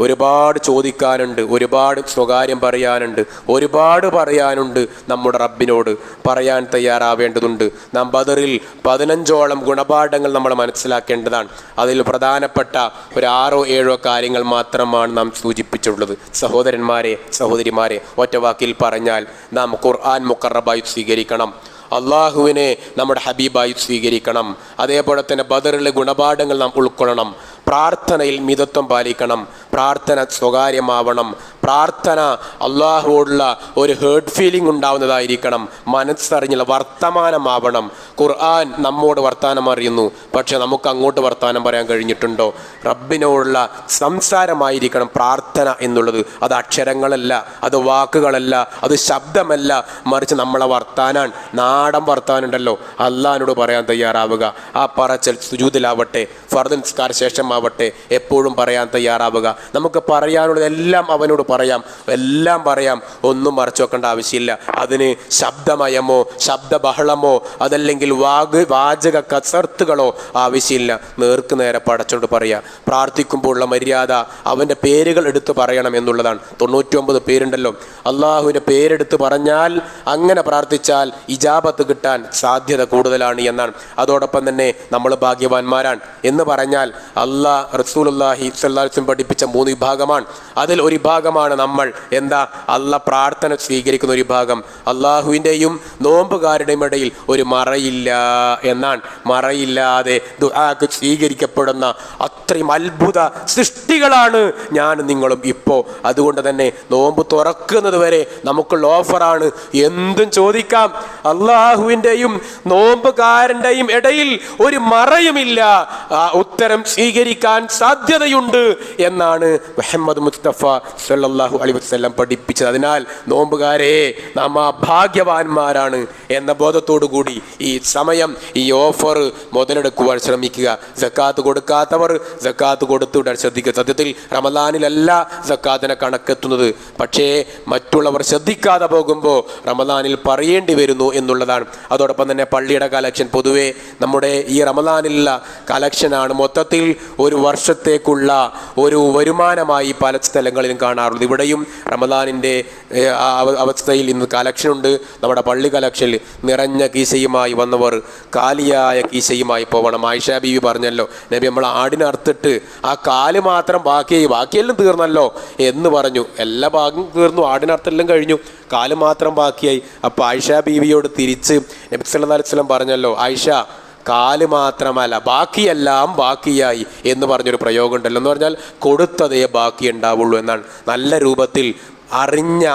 ഒരുപാട് ചോദിക്കാനുണ്ട്, ഒരുപാട് സ്വകാര്യം പറയാനുണ്ട്, ഒരുപാട് പറയാനുണ്ട്. നമ്മുടെ റബ്ബിനോട് പറയാൻ തയ്യാറാവേണ്ടതുണ്ട്. നാം ബദറിൽ 15ഓളം ഗുണപാഠങ്ങൾ നമ്മൾ മനസ്സിലാക്കേണ്ടതാണ്. അതിൽ പ്രധാനപ്പെട്ട ഒരു 6-7 കാര്യങ്ങൾ മാത്രമാണ് നാം സൂചിപ്പിച്ചിട്ടുള്ളത്. സഹോദരന്മാരെ സഹോദരിമാരെ, ഒറ്റ വാക്കിൽ പറഞ്ഞാൽ നാം ഖുർആൻ മുഖറബായി സ്വീകരിക്കണം, അള്ളാഹുവിനെ നമ്മുടെ ഹബീബായി സ്വീകരിക്കണം. അതേപോലെ തന്നെ ബദറിലെ ഗുണപാഠങ്ങൾ നാം ഉൾക്കൊള്ളണം. പ്രാർത്ഥനയിൽ മിതത്വം പാലിക്കണം. പ്രാർത്ഥന സ്വകാര്യമാവണം. പ്രാർത്ഥന അള്ളാഹുവോടുള്ള ഒരു ഹേർട്ട് ഫീലിംഗ് ഉണ്ടാവുന്നതായിരിക്കണം. മനസ്സറിഞ്ഞുള്ള വർത്തമാനമാവണം. ഖുർആൻ നമ്മോട് വർത്താനം അറിയുന്നു, പക്ഷെ നമുക്ക് അങ്ങോട്ട് വർത്താനം പറയാൻ കഴിഞ്ഞിട്ടുണ്ടോ? റബ്ബിനോടുള്ള സംസാരമായിരിക്കണം പ്രാർത്ഥന എന്നുള്ളത്. അത് അക്ഷരങ്ങളല്ല, അത് വാക്കുകളല്ല, അത് ശബ്ദമല്ല, മറിച്ച് നമ്മളെ വർത്താനാണ്. നാടൻ വർത്താനുണ്ടല്ലോ, അള്ളാഹിനോട് പറയാൻ തയ്യാറാവുക. ആ പറച്ചൽ സുജൂദിലാവട്ടെ, ഫർദ് നിസ്കാര ശേഷമാവട്ടെ, എപ്പോഴും പറയാൻ തയ്യാറാവുക. നമുക്ക് പറയാനുള്ളത് എല്ലാം അവനോട് പറയാം, എല്ലാം പറയാം. ഒന്നും മറച്ചു വെക്കേണ്ട ആവശ്യമില്ല. അതിന് ശബ്ദമയമോ ശബ്ദബഹളമോ അതല്ലെങ്കിൽ വാചക കസർത്തുകളോ ആവശ്യമില്ല. നേർക്ക് നേരെ പടച്ചോണ്ട് പറയാം. പ്രാർത്ഥിക്കുമ്പോഴുള്ള മര്യാദ അവൻ്റെ പേരുകൾ എടുത്ത് പറയണം എന്നുള്ളതാണ്. 99 പേരുണ്ടല്ലോ, അള്ളാഹുവിൻ്റെ പേരെടുത്ത് പറഞ്ഞാൽ, അങ്ങനെ പ്രാർത്ഥിച്ചാൽ ഇജാബത്ത് കിട്ടാൻ സാധ്യത കൂടുതലാണ് എന്നാണ്. അതോടൊപ്പം തന്നെ നമ്മൾ ഭാഗ്യവാന്മാരാണ് എന്ന് പറഞ്ഞാൽ റസൂലുള്ളാഹി സ്വല്ലല്ലാഹു അലൈഹി വസല്ലം പഠിപ്പിച്ച 3 വിഭാഗമാണ്. അതിൽ ഒരു വിഭാഗമാണ് നമ്മൾ. എന്താ? പ്രാർത്ഥന സ്വീകരിക്കുന്ന ഒരു വിഭാഗം. അള്ളാഹുവിൻ്റെയും നോമ്പുകാരുടെയും ഇടയിൽ ഒരു മറയില്ല എന്നാണ്. മറയില്ലാതെ ദുആക്ക് സ്വീകരിക്കപ്പെടുന്ന അത്രയും അത്ഭുത സൃഷ്ടികളാണ് ഞാനും നിങ്ങളും ഇപ്പോൾ. അതുകൊണ്ട് തന്നെ നോമ്പ് തുറക്കുന്നത് വരെ നമുക്കുള്ള ഓഫറാണ്. എന്തും ചോദിക്കാം. അള്ളാഹുവിൻ്റെയും നോമ്പുകാരൻ്റെയും ഇടയിൽ ഒരു മറയുമില്ല. ഉത്തരം സ്വീകരിക്കാൻ സാധ്യതയുണ്ട് എന്നാണ് മുഹമ്മദ് മുസ്തഫ സല്ലല്ലാഹു അലൈഹി വസല്ലം പഠിപ്പിച്ചത്. അതിനാൽ നോമ്പുകാരെ, നാം ഭാഗ്യവാന്മാരാണ് എന്ന ബോധത്തോടു കൂടി ഈ സമയം, ഈ ഓഫർ മുതലെടുക്കുവാൻ ശ്രമിക്കുക. സക്കാത്ത് കൊടുക്കാത്തവർ സക്കാത്ത് കൊടുത്തുവിടാൻ ശ്രദ്ധിക്കുക. സത്യത്തിൽ റമദാനിലല്ല സക്കാത്തിനെ കണക്കെത്തുന്നത്, പക്ഷേ മറ്റുള്ളവർ ശ്രദ്ധിക്കാതെ പോകുമ്പോൾ റമദാനിൽ പറയേണ്ടി വരുന്നു എന്നുള്ളതാണ്. അതോടൊപ്പം തന്നെ പള്ളിയുടെ കലക്ഷൻ, പൊതുവെ നമ്മുടെ ഈ റമദാനിലുള്ള കലക്ഷനാണ് മൊത്തത്തിൽ ഒരു വർഷത്തേക്കുള്ള ഒരു വരുമാനമായി പല സ്ഥലങ്ങളിലും കാണാറുള്ളത്. ഇവിടെയും റമദാനിൻ്റെ അവസ്ഥയിൽ ഇന്ന് കലക്ഷനുണ്ട്. നമ്മുടെ പള്ളി കലക്ഷനിൽ നിറഞ്ഞ കീശയുമായി വന്നവർ കാലിയായ കീശയുമായി പോകണം. ആയിഷ ബീവി പറഞ്ഞല്ലോ, നബി നമ്മൾ ആടിനെ അറുത്തിട്ട് ആ കാല് മാത്രം ബാക്കിയെല്ലാം തീർന്നല്ലോ എന്ന് പറഞ്ഞു. എല്ലാ ഭാഗം തീർന്നു, ആടിനർത്തെല്ലാം കഴിഞ്ഞു, കാല് മാത്രം ബാക്കിയായി. അപ്പോൾ ആയിഷ ബീവിയോട് തിരിച്ച് നബി സല്ലല്ലാഹു അലൈഹി വസല്ലം പറഞ്ഞല്ലോ, ആയിഷ കാല് മാത്രമല്ല ബാക്കിയെല്ലാം ബാക്കിയായി എന്ന് പറഞ്ഞൊരു പ്രയോഗം ഉണ്ടല്ലോ. എന്ന് പറഞ്ഞാൽ കൊടുത്തതേ ബാക്കി ഉണ്ടാവുള്ളൂ എന്നാണ്. നല്ല രൂപത്തിൽ അറിഞ്ഞ,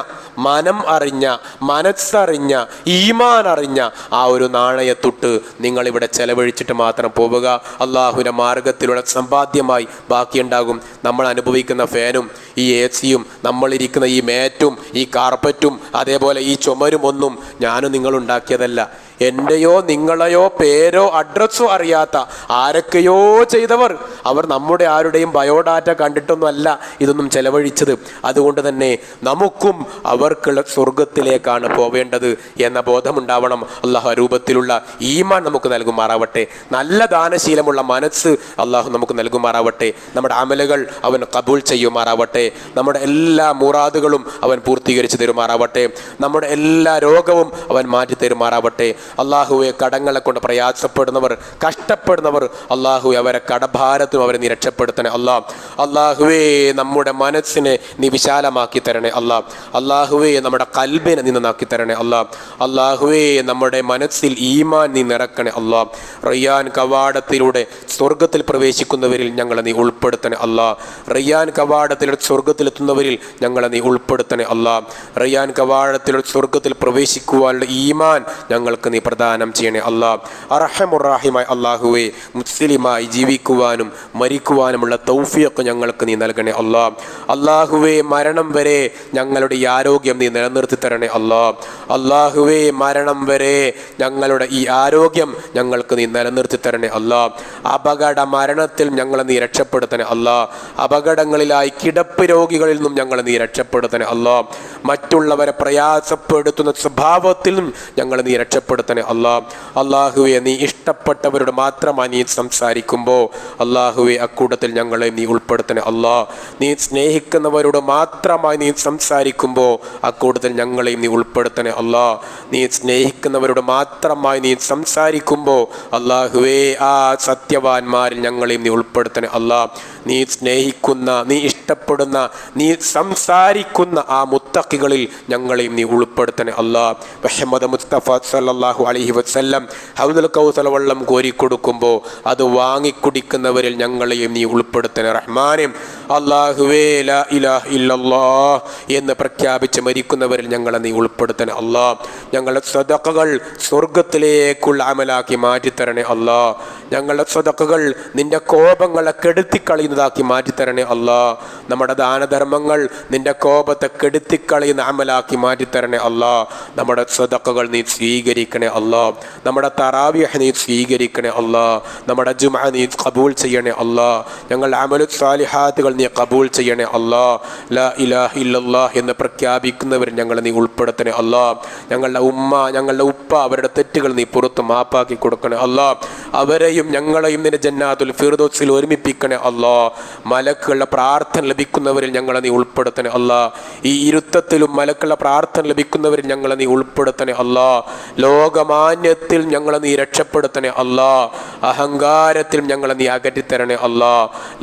മനം അറിഞ്ഞ, മനസ്സറിഞ്ഞ, ഈമാൻ അറിഞ്ഞ ആ ഒരു നാണയത്തൊട്ട് നിങ്ങളിവിടെ ചെലവഴിച്ചിട്ട് മാത്രം പോവുക. അള്ളാഹുവിൻ്റെ മാർഗത്തിലൂടെ സമ്പാദ്യമായി ബാക്കിയുണ്ടാകും. നമ്മൾ അനുഭവിക്കുന്ന ഫാനും ഈ AC-യും നമ്മളിരിക്കുന്ന ഈ മാറ്റും ഈ കാർപ്പറ്റും അതേപോലെ ഈ ചുമരും ഒന്നും ഞാനും നിങ്ങളുണ്ടാക്കിയതല്ല. എൻ്റെയോ നിങ്ങളെയോ പേരോ അഡ്രസ്സോ അറിയാത്ത ആരൊക്കെയോ ചെയ്തവർ, അവർ നമ്മുടെ ആരുടെയും ബയോഡാറ്റ കണ്ടിട്ടൊന്നും അല്ല ഇതൊന്നും ചെലവഴിച്ചത്. അതുകൊണ്ട് തന്നെ നമുക്കും അവർ അവർക്കുള്ള സ്വർഗത്തിലേക്കാണ് പോവേണ്ടത് എന്ന ബോധമുണ്ടാവണം. അള്ളാഹു രൂപത്തിലുള്ള ഈമാൻ നമുക്ക് നൽകുമാറാവട്ടെ. നല്ല ദാനശീലമുള്ള മനസ്സ് അള്ളാഹു നമുക്ക് നൽകുമാറാവട്ടെ. നമ്മുടെ അമലുകൾ അവൻ കബൂൽ ചെയ്യുമാറാവട്ടെ. നമ്മുടെ എല്ലാ മുറാദുകളും അവൻ പൂർത്തീകരിച്ചു തരുമാറാവട്ടെ. നമ്മുടെ എല്ലാ രോഗവും അവൻ മാറ്റി തരുമാറാവട്ടെ. അള്ളാഹുവെ, കടങ്ങളെ കൊണ്ട് പ്രയാസപ്പെടുന്നവർ, കഷ്ടപ്പെടുന്നവർ, അള്ളാഹുവെ അവരെ കടഭാരത്തും അവരെ നീ രക്ഷപ്പെടുത്തണേ അല്ലാ. അള്ളാഹുവേ, നമ്മുടെ മനസ്സിനെ നീ വിശാലമാക്കി തരണേ അല്ലാ. അള്ളാഹുവേ, നമ്മുടെ കൽബിനെ നീ നന്നാക്കി തരണേ അല്ലാ. അള്ളാഹുവേ, നമ്മുടെ മനസ്സിൽ ഈമാൻ നീ നിറക്കണേ അല്ലാ. റയ്യാൻ കവാടത്തിലൂടെ സ്വർഗത്തിൽ പ്രവേശിക്കുന്നവരിൽ ഞങ്ങളെ നീ ഉൾപ്പെടുത്തണേ അല്ലാ. റയ്യാൻ കവാടത്തിലൂടെ സ്വർഗത്തിലെത്തുന്നവരിൽ ഞങ്ങളെ നീ ഉൾപ്പെടുത്തണേ അല്ലാ. റയ്യാൻ കവാടത്തിലൂടെ സ്വർഗത്തിൽ പ്രവേശിക്കുവാനുള്ള ഈമാൻ ഞങ്ങൾക്ക് നീ പ്രദാനം ചെയ്യണേ അല്ലാ. അർഹമുർറഹീമായ അള്ളാഹുവേ, മുസ്ലിമായി ജീവിക്കുവാനും മരിക്കുവാനുമുള്ള തൗഫീഖ് ഞങ്ങൾക്ക് നീ നൽകണേ അല്ലാ. അള്ളാഹുവേ, മരണം വരെ ഞങ്ങളുടെ ഈ ആരോഗ്യം നീ നിലനിർത്തി തരണേ അല്ലാ. അള്ളാഹുവേ, മരണം വരെ ഞങ്ങളുടെ ഈ ആരോഗ്യം ഞങ്ങൾക്ക് നീ നിലനിർത്തി തരണേ അല്ലാ. അപകട മരണത്തിൽ ഞങ്ങളെ നീ രക്ഷപ്പെടുത്തണേ അല്ലാ. അപകടങ്ങളിലായി കിടപ്പ് രോഗികളിൽ നിന്നും ഞങ്ങളെ നീ രക്ഷപ്പെടുത്തണേ അല്ലാ. മറ്റുള്ളവരെ പ്രയാസപ്പെടുത്തുന്ന സ്വഭാവത്തിൽ നിന്നും ഞങ്ങളെ നീ രക്ഷപ്പെടുത്തണേ അല്ലാ. അള്ളാഹുവെ, നീ ഇഷ്ടപ്പെട്ടവരോട് മാത്രമായി നീ സംസാരിക്കുമ്പോൾ അള്ളാഹുവെ അക്കൂട്ടത്തിൽ ഞങ്ങളെ നീ ഉൾപ്പെടുത്തണേ അല്ലാ. നീ സ്നേഹിക്കുന്നവരോട് മാത്രമായി നീ സംസാരിക്കുമ്പോൾ അക്കൂട്ടത്തിൽ ഞങ്ങളെയും നീ ഉൾപ്പെടുത്തണേ അല്ലാ. നീ സ്നേഹിക്കുന്നവരോട് മാത്രമായി നീ സംസാരിക്കുമ്പോൾ അള്ളാഹുവേ, ആ സത്യവാന്മാരിൽ ഞങ്ങളെയും നീ ഉൾപ്പെടുത്തണേ അല്ലാ. നീ സ്നേഹിക്കുന്ന, നീ ഇഷ്ടപ്പെടുന്ന, നീ സംസാരിക്കുന്ന ആ മുത്തഖികളിൽ ഞങ്ങളെയും നീ ഉൾപ്പെടുത്തണേ അല്ലാ. മുഹമ്മദ് മുസ്തഫ സല്ലല്ലാഹു അലൈഹി വസല്ലം ഹൗദുൽ കൗസർ വെള്ളം കോരിക്കൊടുക്കുമ്പോൾ അത് വാങ്ങിക്കുടിക്കുന്നവരിൽ ഞങ്ങളെയും നീ ഉൾപ്പെടുത്തണേ റഹ്മാനെ. അല്ലാഹുവേ, ലാ ഇലാഹ ഇല്ലല്ലാഹ് എന്ന് പ്രഖ്യാപിച്ച് മരിക്കുന്നവരിൽ ഞങ്ങളെ നീ ഉൾപ്പെടുത്തണേ അല്ലാ. ഞങ്ങളുടെ സദഖകൾ സ്വർഗത്തിലേക്കുള്ള അമലാക്കി മാറ്റിത്തരണേ അല്ലാ. ഞങ്ങളുടെ സദഖകൾ നിന്റെ കോപങ്ങളെ കെടുത്തിക്കളയുന്നതാക്കി മാറ്റിത്തരണേ അല്ലാ. നമ്മുടെ ദാനധർമ്മങ്ങൾ നിന്റെ കോപത്തെ കെടുത്തിക്കളയുന്ന അമലാക്കി മാറ്റിത്തരണേ അല്ലാ. നമ്മുടെ സദഖകൾ നീ സ്വീകരിക്കണേ അല്ലാ. നമ്മുടെ തറാവിഹ് നീ സ്വീകരിക്കണേ അല്ലാ. നമ്മുടെ ജുമഅ നീ ഖബൂൽ ചെയ്യണേ അല്ലാ. ഞങ്ങളുടെ അമലു സാലിഹാത്തുകൾ നീ ഖബൂൽ ചെയ്യണേ അല്ലാ. ലാ ഇലാഹ ഇല്ലല്ലാഹ് എന്ന് പ്രഖ്യാപിക്കുന്നവർ ഞങ്ങളെ നീ ഉൾപ്പെടുത്തണേ അല്ലാ. ഞങ്ങളുടെ ഉമ്മ, ഞങ്ങളുടെ ഉപ്പ, അവരുടെ തെറ്റുകൾ നീ പുറത്ത് മാപ്പാക്കി കൊടുക്കണേ അല്ലാ. അവരെയും ഞങ്ങളെയും നിന്റെ ജന്നാത്തുൽ ഫിർദൗസിൽ ഒരുമിപ്പിക്കണേ അല്ലാ. മലക്കുകളുടെ പ്രാർത്ഥന ലഭിക്കുന്നവരിൽ ഞങ്ങളെ നീ ഉൾപ്പെടുത്തണേ അല്ലാ. ഈ ഇരുത്തത്തിലും മലക്കുകളുടെ പ്രാർത്ഥന ലഭിക്കുന്നവരിൽ ഞങ്ങളെ നീ ഉൾപ്പെടുത്തണേ അല്ലാ. ലോകമാന്യത്തിൽ ഞങ്ങളെ നീ രക്ഷപ്പെടുത്തണേ അല്ലാ. അഹങ്കാരത്തിൽ ഞങ്ങളെ നീ അകറ്റിത്തരണേ അല്ലാ.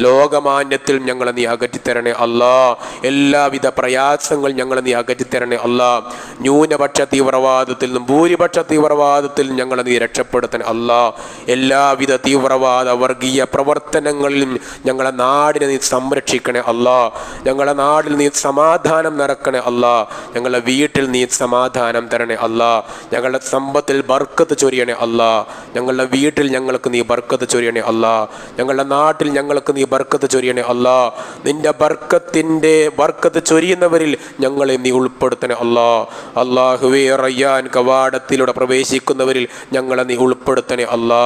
ലോകമാന്യത്തിൽ ഞങ്ങളെ നീ അകറ്റിത്തരണേ അല്ലാ. എല്ലാവിധ പ്രയാസങ്ങൾ ഞങ്ങളെ നീ അകറ്റിത്തരണേ അല്ലാ. ന്യൂനപക്ഷ തീവ്രവാദത്തിൽ നിന്നും ഭൂരിപക്ഷ തീവ്രവാദത്തിൽ ഞങ്ങളെ നീ രക്ഷപ്പെടുത്തണേ അല്ലാ. എല്ലാവിധ തീവ്രവാദ വർഗീയ പ്രവർത്തനങ്ങളിലും ഞങ്ങളെ നാടിനെ നീ സംരക്ഷിക്കണേ അല്ലാ. ഞങ്ങളുടെ നാടിൽ നീ സമാധാനം നിറക്കണേ അല്ലാ. ഞങ്ങളുടെ വീട്ടിൽ നീ സമാധാനം തരണേ അല്ലാ. ഞങ്ങളുടെ സമ്പത്തിൽ ബർക്കത്ത് ചൊരിയണേ അല്ലാ. ഞങ്ങളുടെ വീട്ടിൽ ഞങ്ങൾക്ക് നീ ബർക്കത്ത് ചൊരിയണേ അല്ലാ. ഞങ്ങളുടെ നാട്ടിൽ ഞങ്ങൾക്ക് നീ ബർക്കത്ത് ചൊരിയണേ അല്ലാ. നിന്റെ ബർക്കത്ത് ചൊരിയുന്നവരിൽ ഞങ്ങളെ നീ ഉൾപ്പെടുത്തണേ അല്ലാ. അല്ലാഹുവേ, റയ്യാൻ കവാടത്തിലൂടെ പ്രവേശിക്കുന്നവരിൽ ഞങ്ങളെ നീ ഉൾപ്പെടുത്തണേ അല്ലാ.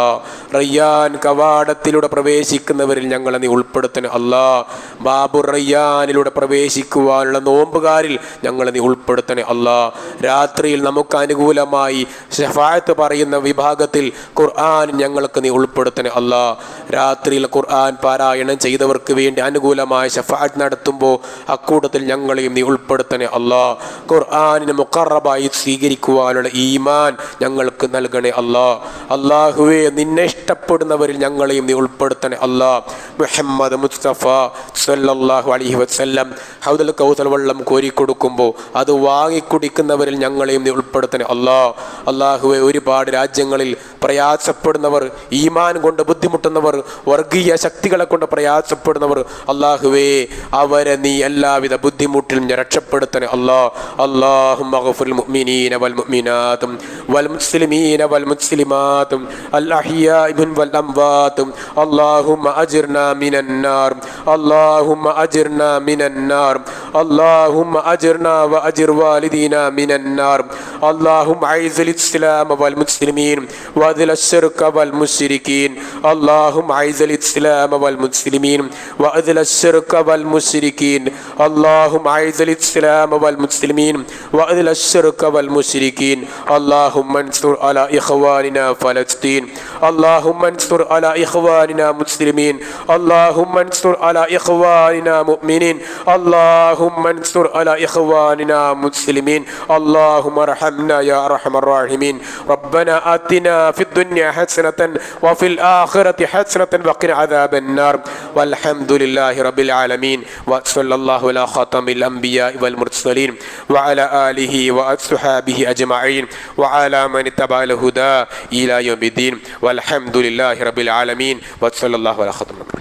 റയ്യാൻ കവാടത്തിലൂടെ പ്രവേശിക്കുന്നവരിൽ ഞങ്ങളെ നീ ഉൾപ്പെടുത്തണേ അല്ലാ. ബാബു റയ്യാനിലൂടെ പ്രവേശിക്കുവാനുള്ള നോമ്പുകാരിൽ ഞങ്ങളെ നീ ഉൾപ്പെടുത്തണേ അല്ലാ. രാത്രിയിൽ നമുക്ക് അനുകൂലമായി ശഫാഅത്ത് പറയുന്ന വിഭാഗത്തിൽ ഖുർആൻ ഞങ്ങൾക്ക് നീ ഉൾപ്പെടുത്തണേ അല്ലാ. രാത്രിയിൽ ഖുർആൻ പാരായണം ചെയ്തവർക്ക് വേണ്ടി അനുകൂലമായ ശഫാഅത്ത് നടത്തുമ്പോൾ അക്കൂട്ടത്തിൽ ഞങ്ങളെയും നീ ഉൾപ്പെടുത്തണേ അല്ലാ. ഖുർആനിനെ മുഖറബായി സ്വീകരിക്കുവാനുള്ള ഈമാൻ ഞങ്ങൾക്ക് നൽകണേ അല്ലാ. അല്ലാഹുവേ, നിന്നെ ഇഷ്ടപ്പെടുന്നവരിൽ ഞങ്ങളെയും നീ ഉൾപ്പെടുത്തണേ അല്ലാ. മുഹമ്മദ് മുസ്തഫ സല്ലല്ലാഹു അലൈഹി വസല്ലം ഹൗദുൽ കൗസർ വെള്ളം കോരിക്കൊടുക്കുമ്പോൾ അത് വാങ്ങിക്കുടിക്കുന്നവരിൽ ഞങ്ങളെയും നീ ഉൾപ്പെടുത്തണേ അല്ലാ. അല്ലാഹുവേ, ഒരുപാട് രാജ്യങ്ങളിൽ പ്രയാസപ്പെടുന്നവർ, ഈമാൻ കൊണ്ട് ബുദ്ധിമുട്ടുന്നവർ, വർഗീയ ശക്തികളെ കൊണ്ട് പ്രയാസപ്പെടുന്നവർ, അല്ലാഹുവേ, അവരെ നീ എല്ലാവിധ ബുദ്ധിമുട്ടിലും രക്ഷപ്പെടുത്തണേ അല്ലാ. അല്ലാഹുമ്മ ഗ്ഫിർ മുഅ്മിനീന വൽ മുഅ്മിനാത്ത് വൽ മുസ്ലിമീന വൽ മുസ്ലിമാത്ത് അൽ അഹ്യാഇ വൽ അംവാത്ത് അല്ലാഹുമ്മ അജിർനാ മിനൻ നാർ അല്ലാഹുമ്മ അജിർനാ മിനൻ നാർ അല്ലാഹുമ്മ അജിർനാ വഅജിർ വാലിദീനാ മിനൻ നാർ അല്ലാഹുമ്മ അഇസ്ൽ ഇസ്ലാമ വൽ മുസ്ലിമീൻ وأذل الشرك والمشركين اللهم أعز الإسلام والمسلمين وأذل الشرك والمشركين اللهم أعز الإسلام والمسلمين وأذل الشرك والمشركين اللهم انصر على إخواننا فلسطين اللهم انصر على إخواننا مسلمين اللهم انصر على إخواننا مؤمنين اللهم انصر على إخواننا مسلمين اللهم ارحمنا يا أرحم الراحمين ربنا آتنا في الدنيا حسنة وفي الآخرة حسنة وقنا عذاب النار والحمد لله رب العالمين وصلى الله على خاتم الأنبياء والمرسلين وعلى آله وأصحابه أجمعين وعلى من اتبع الهدى إلى يوم الدين والحمد لله رب العالمين وصلى الله على خاتم الأنبياء.